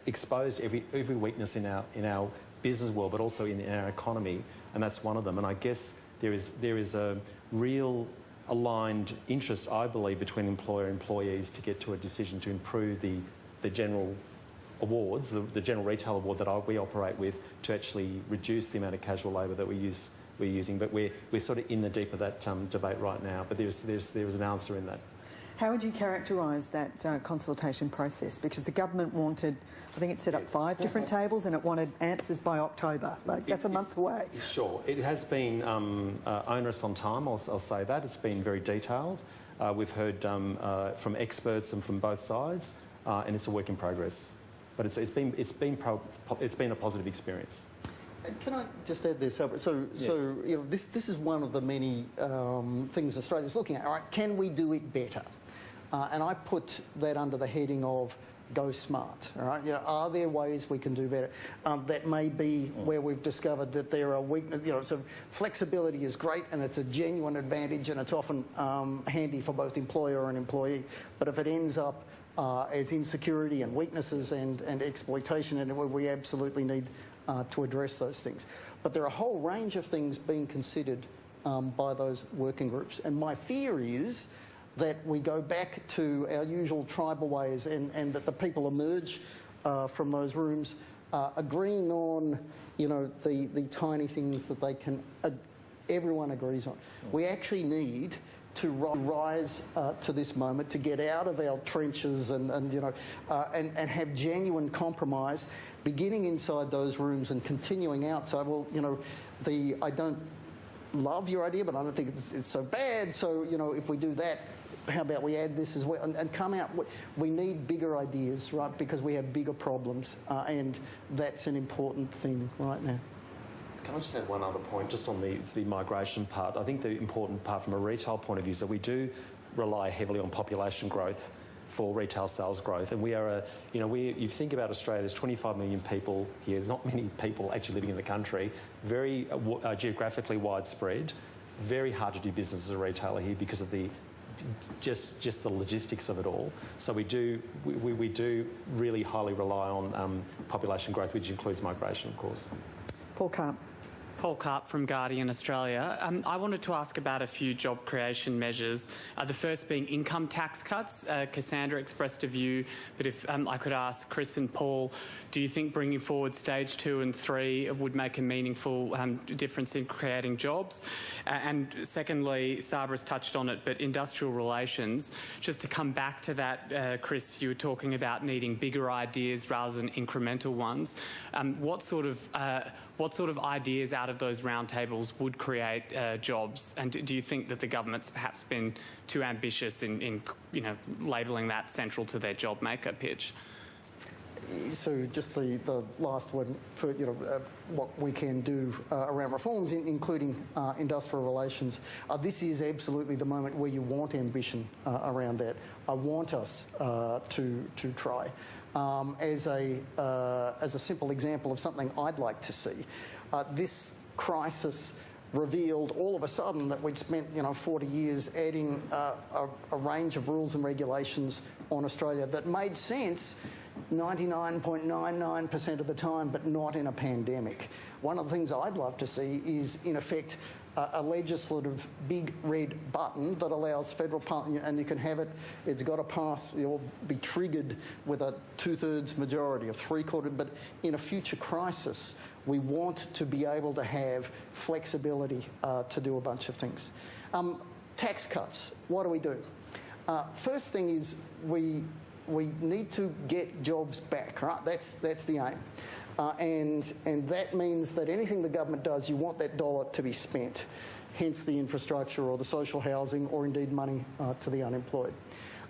exposed every weakness in our business world, but also in our economy, and that's one of them. And I guess there is a real aligned interest, I believe, between employer and employees to get to a decision to improve the general awards, the general retail award that we operate with, to actually reduce the amount of casual labour that we're using. But we're sort of in the deep of that debate right now. But there was an answer in that. How would you characterise that consultation process? Because the government wanted, I think it set up 5 different tables, and it wanted answers by October. That's a month away. Sure. It has been onerous on time, I'll say that. It's been very detailed. We've heard from experts and from both sides, and it's a work in progress. But it's been a positive experience. Can I just add this? So you know, this is one of the many things Australia's looking at. All right, can we do it better? And I put that under the heading of go smart. All right, you know, are there ways we can do better? That may be where we've discovered that there are weaknesses. You know, so flexibility is great and it's a genuine advantage, and it's often handy for both employer and employee. But if it ends up as insecurity and weaknesses and exploitation, and we absolutely need to address those things. But there are a whole range of things being considered by those working groups. And my fear is that we go back to our usual tribal ways, and that the people emerge from those rooms agreeing on, you know, the tiny things that they can, everyone agrees on. We actually need to rise to this moment, to get out of our trenches and you know, and have genuine compromise, beginning inside those rooms and continuing outside. Well, you know, I don't love your idea, but I don't think it's so bad. So, you know, if we do that, how about we add this as well and come out? We need bigger ideas, right? Because we have bigger problems, and that's an important thing right now. Can I just add one other point, just on the migration part? I think the important part from a retail point of view is that we do rely heavily on population growth for retail sales growth, and we are you think about Australia, there's 25 million people here. There's not many people actually living in the country. Very geographically widespread. Very hard to do business as a retailer here because of the just the logistics of it all. So we do really highly rely on population growth, which includes migration, of course. Paul Carp. Paul Carp from Guardian Australia. I wanted to ask about a few job creation measures. The first being income tax cuts. Cassandra expressed a view, but if I could ask Chris and Paul, do you think bringing forward stage 2 and 3 would make a meaningful difference in creating jobs? And secondly, Zahra's touched on it, but industrial relations. Just to come back to that, Chris, you were talking about needing bigger ideas rather than incremental ones. What sort of ideas out of those roundtables would create jobs? And do you think that the government's perhaps been too ambitious in labelling that central to their job maker pitch? So just the last one for what we can do around reforms, including industrial relations. This is absolutely the moment where you want ambition around that. I want us to try. As a simple example of something I'd like to see, this crisis revealed all of a sudden that we'd spent 40 years adding a range of rules and regulations on Australia that made sense 99.99% of the time, but not in a pandemic. One of the things I'd love to see is, in effect, a legislative big red button that allows federal parliament, and you can have it, it's got to pass, it will be triggered with a 2/3 majority, a 3/4, but in a future crisis, we want to be able to have flexibility to do a bunch of things. Tax cuts, what do? First thing is we need to get jobs back, right? That's the aim. And that means that anything the government does, you want that dollar to be spent, hence the infrastructure or the social housing or indeed money to the unemployed.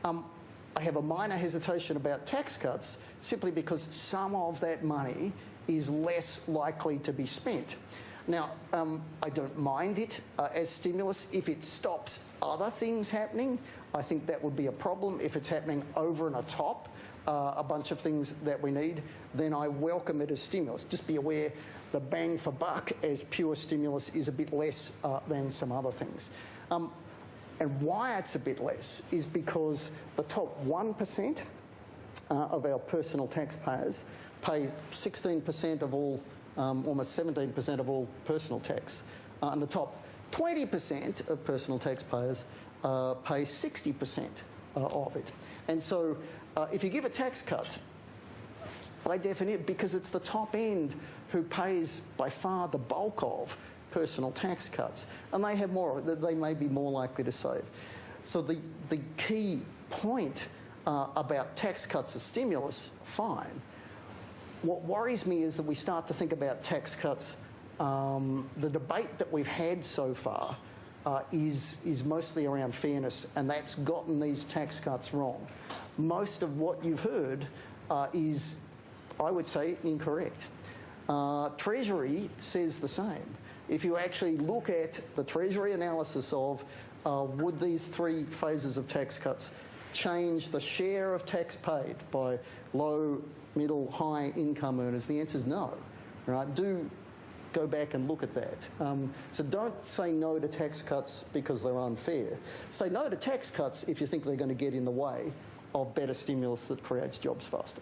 I have a minor hesitation about tax cuts simply because some of that money is less likely to be spent. Now, I don't mind it as stimulus if it stops other things happening. I think that would be a problem. If it's happening over and atop a bunch of things that we need, then I welcome it as stimulus. Just be aware the bang for buck as pure stimulus is a bit less than some other things. And why it's a bit less is because the top 1% of our personal taxpayers pay 16% of all, almost 17% of all personal tax. And the top 20% of personal taxpayers pay 60% of it. And so if you give a tax cut, by definition, because it's the top end who pays by far the bulk of personal tax cuts, and they have more, they may be more likely to save. So the key point about tax cuts as stimulus, fine. What worries me is that we start to think about tax cuts. The debate that we've had so far is mostly around fairness, and that's gotten these tax cuts wrong. Most of what you've heard is, I would say, incorrect. Treasury says the same. If you actually look at the Treasury analysis of would these three phases of tax cuts change the share of tax paid by low, middle, high income earners, the answer is no. Right? Do go back and look at that. So don't say no to tax cuts because they're unfair. Say no to tax cuts if you think they're going to get in the way of better stimulus that creates jobs faster.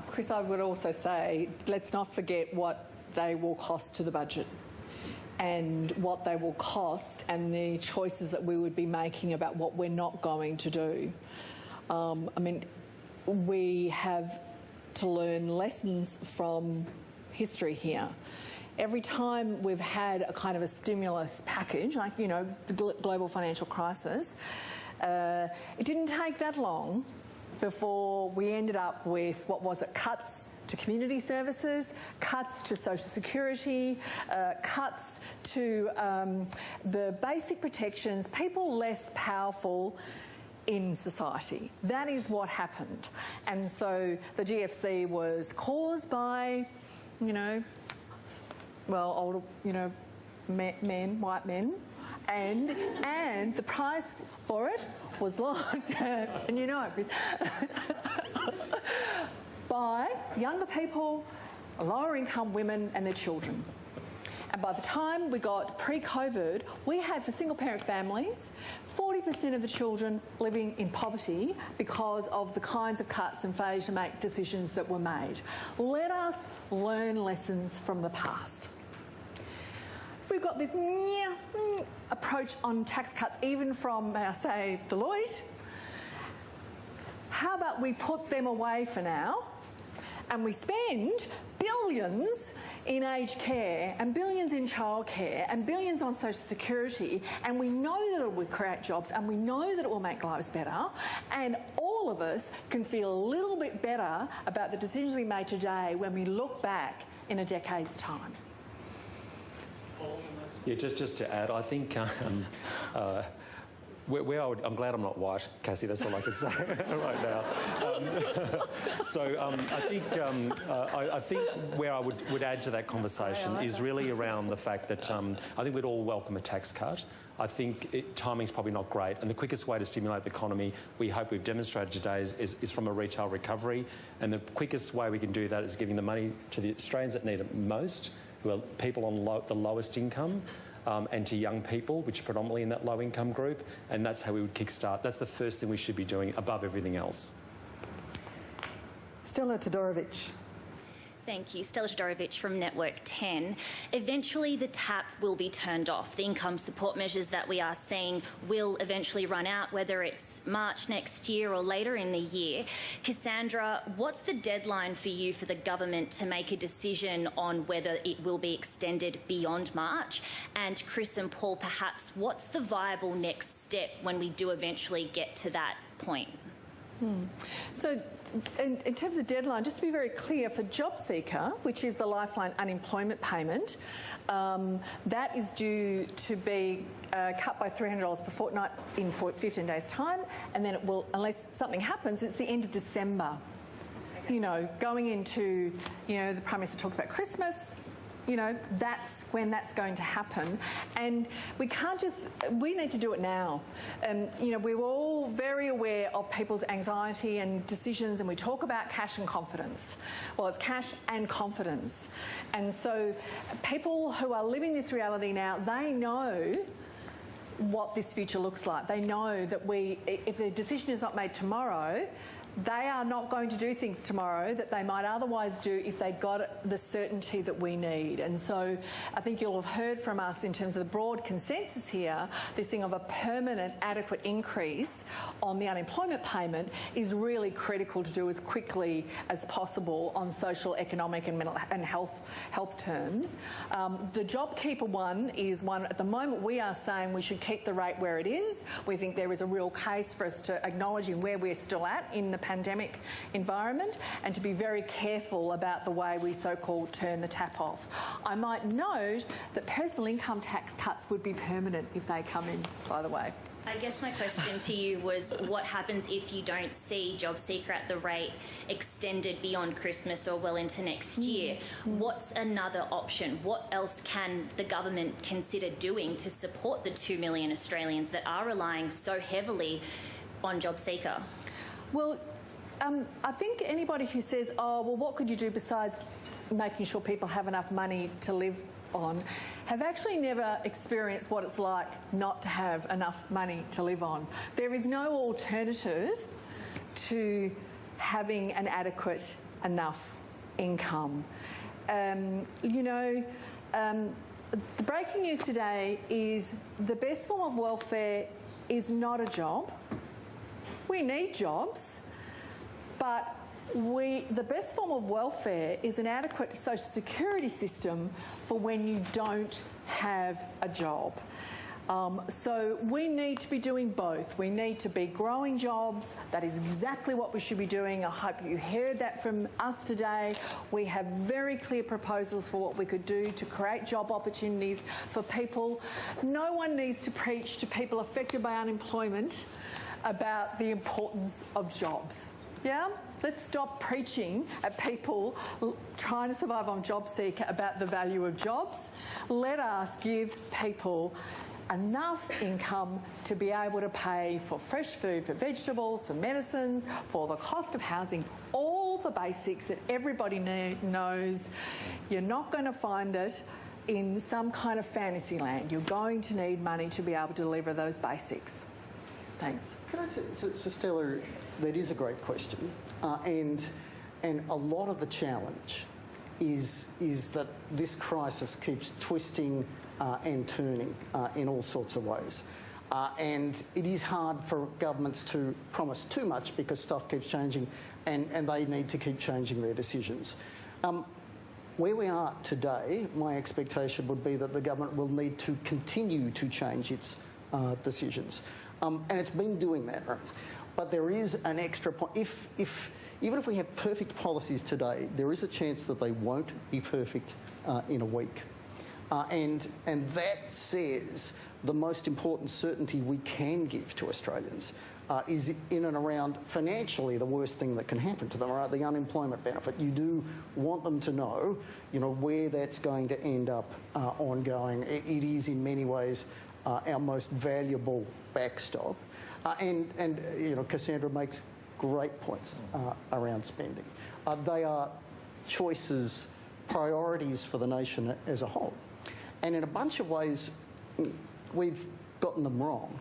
Chris, I would also say let's not forget what they will cost to the budget and what they will cost and the choices that we would be making about what we're not going to do. I mean, we have to learn lessons from history here. Every time we've had a kind of a stimulus package, like, you know, the global financial crisis, it didn't take that long before we ended up with, what was it, cuts to community services, cuts to social security, cuts to the basic protections, people less powerful in society. That is what happened. And so the GFC was caused by, you know, well, older, you know, men, white men, and the price for it was locked, and you know it, Chris, by younger people, lower income women and their children. And by the time we got pre-COVID, we had, for single-parent families, 40% of the children living in poverty because of the kinds of cuts and failure to make decisions that were made. Let us learn lessons from the past. If we've got this approach on tax cuts, even from, say, Deloitte, how about we put them away for now and we spend billions in aged care and billions in childcare and billions on social security, and we know that it will create jobs and we know that it will make lives better, and all of us can feel a little bit better about the decisions we made today when we look back in a decade's time. Yeah, just to add, I think I'm glad I'm not white, Cassie. That's all I can say right now. I think where I would add to that conversation is really around the fact that I think we'd all welcome a tax cut. I think timing's probably not great, and the quickest way to stimulate the economy, we hope we've demonstrated today, is from a retail recovery. And the quickest way we can do that is giving the money to the Australians that need it most, who are people on the lowest income. And to young people, which are predominantly in that low-income group, and that's how we would kickstart. That's the first thing we should be doing above everything else. Stella Todorovic. Thank you. Stella Todorovic from Network 10. Eventually the tap will be turned off. The income support measures that we are seeing will eventually run out, whether it's March next year or later in the year. Cassandra, what's the deadline for you for the government to make a decision on whether it will be extended beyond March? And Chris and Paul, perhaps, what's the viable next step when we do eventually get to that point? So in terms of deadline, just to be very clear, for JobSeeker, which is the Lifeline unemployment payment, that is due to be cut by $300 per fortnight in 15 days' time, and then it will, unless something happens, it's the end of December. You know, going into, you know, the Prime Minister talks about Christmas, you know, that's when that's going to happen. And we can't just, we need to do it now. You know, we're all very aware of people's anxiety and decisions, and we talk about cash and confidence. Well, it's cash and confidence. And so people who are living this reality now, they know what this future looks like. They know that if the decision is not made tomorrow, they are not going to do things tomorrow that they might otherwise do if they got the certainty that we need. And so I think you'll have heard from us in terms of the broad consensus here, this thing of a permanent adequate increase on the unemployment payment is really critical to do as quickly as possible on social, economic and mental and health terms. The JobKeeper one is one, at the moment we are saying we should keep the rate where it is. We think there is a real case for us to acknowledge where we're still at in the pandemic environment and to be very careful about the way we so-called turn the tap off. I might note that personal income tax cuts would be permanent if they come in, by the way. I guess my question to you was what happens if you don't see JobSeeker at the rate extended beyond Christmas or well into next year? What's another option? What else can the government consider doing to support the 2 million Australians that are relying so heavily on JobSeeker? Well, I think anybody who says, oh, well, what could you do besides making sure people have enough money to live on, have actually never experienced what it's like not to have enough money to live on. There is no alternative to having an adequate enough income. You know, the breaking news today is the best form of welfare is not a job. We need jobs, but the best form of welfare is an adequate social security system for when you don't have a job. So we need to be doing both. We need to be growing jobs. That is exactly what we should be doing. I hope you heard that from us today. We have very clear proposals for what we could do to create job opportunities for people. No one needs to preach to people affected by unemployment about the importance of jobs. Yeah? Let's stop preaching at people trying to survive on JobSeeker about the value of jobs. Let us give people enough income to be able to pay for fresh food, for vegetables, for medicines, for the cost of housing, all the basics that everybody knows. You're not going to find it in some kind of fantasy land. You're going to need money to be able to deliver those basics. Thanks. So Stella, that is a great question, and a lot of the challenge is that this crisis keeps twisting and turning in all sorts of ways, and it is hard for governments to promise too much because stuff keeps changing, and they need to keep changing their decisions. Where we are today, my expectation would be that the government will need to continue to change its decisions. And it's been doing that. But there is an extra point. Even if we have perfect policies today, there is a chance that they won't be perfect in a week. And that says the most important certainty we can give to Australians is in and around financially the worst thing that can happen to them, right? The unemployment benefit. You do want them to know, where that's going to end up ongoing. It is in many ways our most valuable backstop. And Cassandra makes great points around spending. They are choices, priorities for the nation as a whole. And in a bunch of ways, we've gotten them wrong.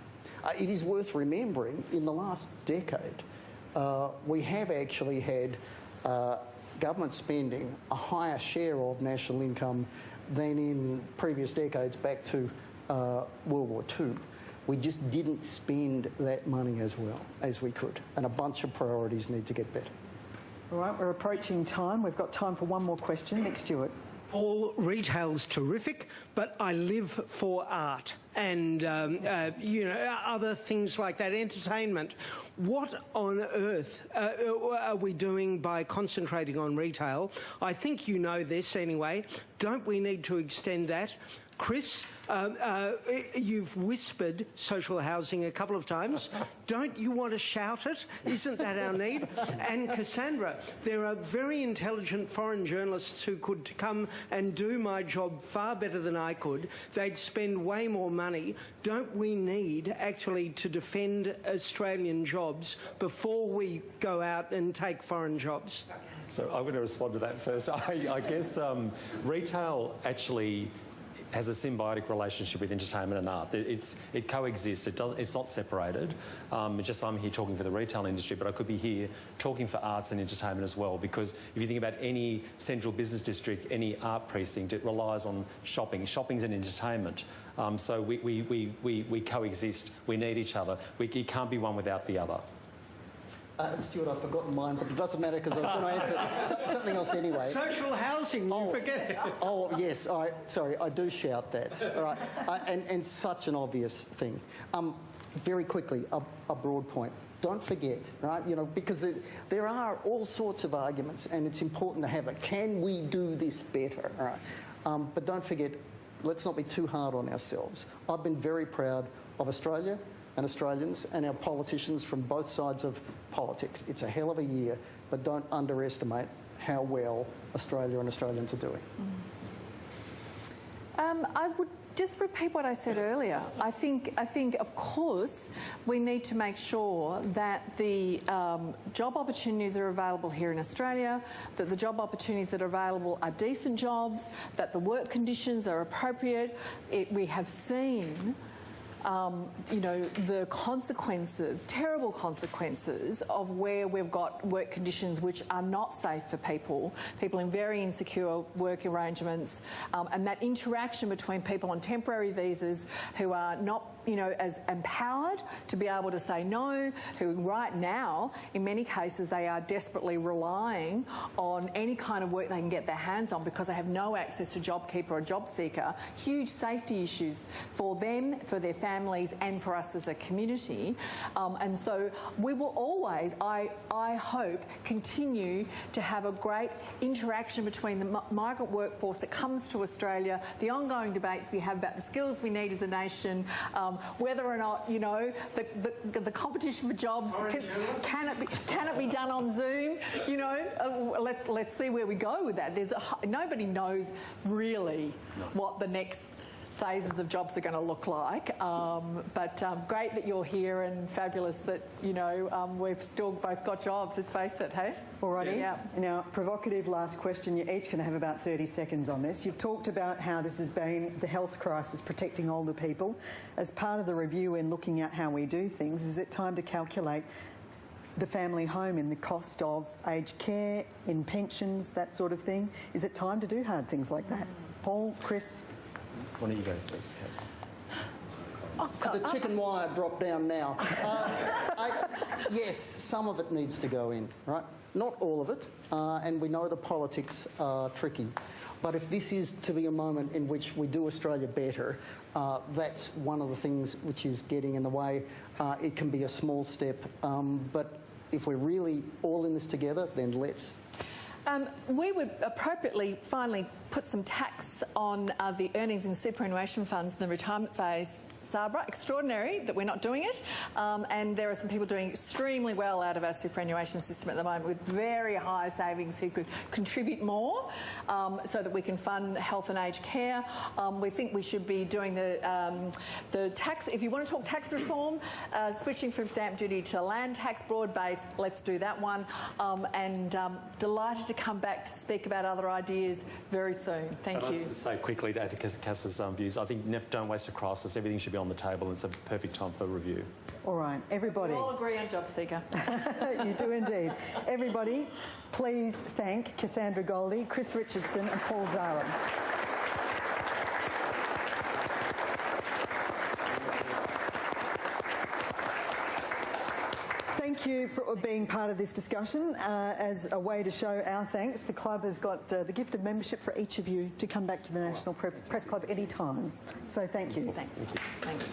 It is worth remembering, in the last decade, we have actually had government spending a higher share of national income than in previous decades back to World War II. We just didn't spend that money as well as we could, and a bunch of priorities need to get better. All right, we're approaching time. We've got time for one more question. Nick Stewart. Paul, retail's terrific, but I live for art and, other things like that, entertainment. What on earth are we doing by concentrating on retail? I think you know this anyway. Don't we need to extend that? Chris, you've whispered social housing a couple of times. Don't you want to shout it? Isn't that our need? And Cassandra, there are very intelligent foreign journalists who could come and do my job far better than I could. They'd spend way more money. Don't we need actually to defend Australian jobs before we go out and take foreign jobs? So I'm going to respond to that first. I guess retail actually has a symbiotic relationship with entertainment and art. It coexists. It's not separated. Just I'm here talking for the retail industry, but I could be here talking for arts and entertainment as well. Because if you think about any central business district, any art precinct, it relies on shopping. Shopping's an entertainment. So we coexist. We need each other. It can't be one without the other. Stuart, I've forgotten mine, but it doesn't matter because I was going to answer something else anyway. Social housing, you forget it. Oh, yes. Sorry, I do shout that. All right. And such an obvious thing. Very quickly, a broad point. Don't forget, right? Because there are all sorts of arguments, and it's important to have it. Can we do this better? All right. But don't forget, let's not be too hard on ourselves. I've been very proud of Australia and Australians and our politicians from both sides of politics. It's a hell of a year, but don't underestimate how well Australia and Australians are doing. I would just repeat what I said earlier. I think of course we need to make sure that the job opportunities are available here in Australia, that the job opportunities that are available are decent jobs, that the work conditions are appropriate. We have seen the consequences, terrible consequences of where we've got work conditions which are not safe for people in very insecure work arrangements, and that interaction between people on temporary visas who are not as empowered to be able to say no, who right now, in many cases, they are desperately relying on any kind of work they can get their hands on because they have no access to JobKeeper or JobSeeker. Huge safety issues for them, for their families, and for us as a community. And so we will always, I hope, continue to have a great interaction between the migrant workforce that comes to Australia, the ongoing debates we have about the skills we need as a nation, whether or not the competition for jobs can it be done on Zoom? Let's see where we go with that. Nobody knows really what the next phases of jobs are going to look like, but great that you're here and fabulous that we've still both got jobs. Let's face it, hey. Alrighty. Yeah. Now, provocative last question. You're each going to have about 30 seconds on this. You've talked about how this has been the health crisis protecting older people. As part of the review and looking at how we do things, is it time to calculate the family home in the cost of aged care, in pensions, that sort of thing? Is it time to do hard things like that? Paul, Chris? Why don't you go first, Cass? Could the chicken wire drop down now? Yes, some of it needs to go in, right? Not all of it, and we know the politics are tricky. But if this is to be a moment in which we do Australia better, that's one of the things which is getting in the way. It can be a small step, but if we're really all in this together, then let's. We would appropriately finally put some tax on the earnings and superannuation funds in the retirement phase. Zahra, extraordinary that we're not doing it, and there are some people doing extremely well out of our superannuation system at the moment with very high savings who could contribute more so that we can fund health and aged care. We think we should be doing the tax, if you want to talk tax reform, switching from stamp duty to land tax, broad-based, let's do that one, and delighted to come back to speak about other ideas very soon. Thank you. I'd say quickly to add to Cass's views, I think don't waste a crisis. Everything should be on on the table. It's a perfect time for review. All right, everybody. We all agree on job seeker. You do indeed. Everybody, please thank Cassandra Goldie, Chris Richardson and Paul Zahra. Thank you for being part of this discussion. As a way to show our thanks, the club has got the gift of membership for each of you to come back to the National Press Club any time. So thank you. Thanks. Thanks.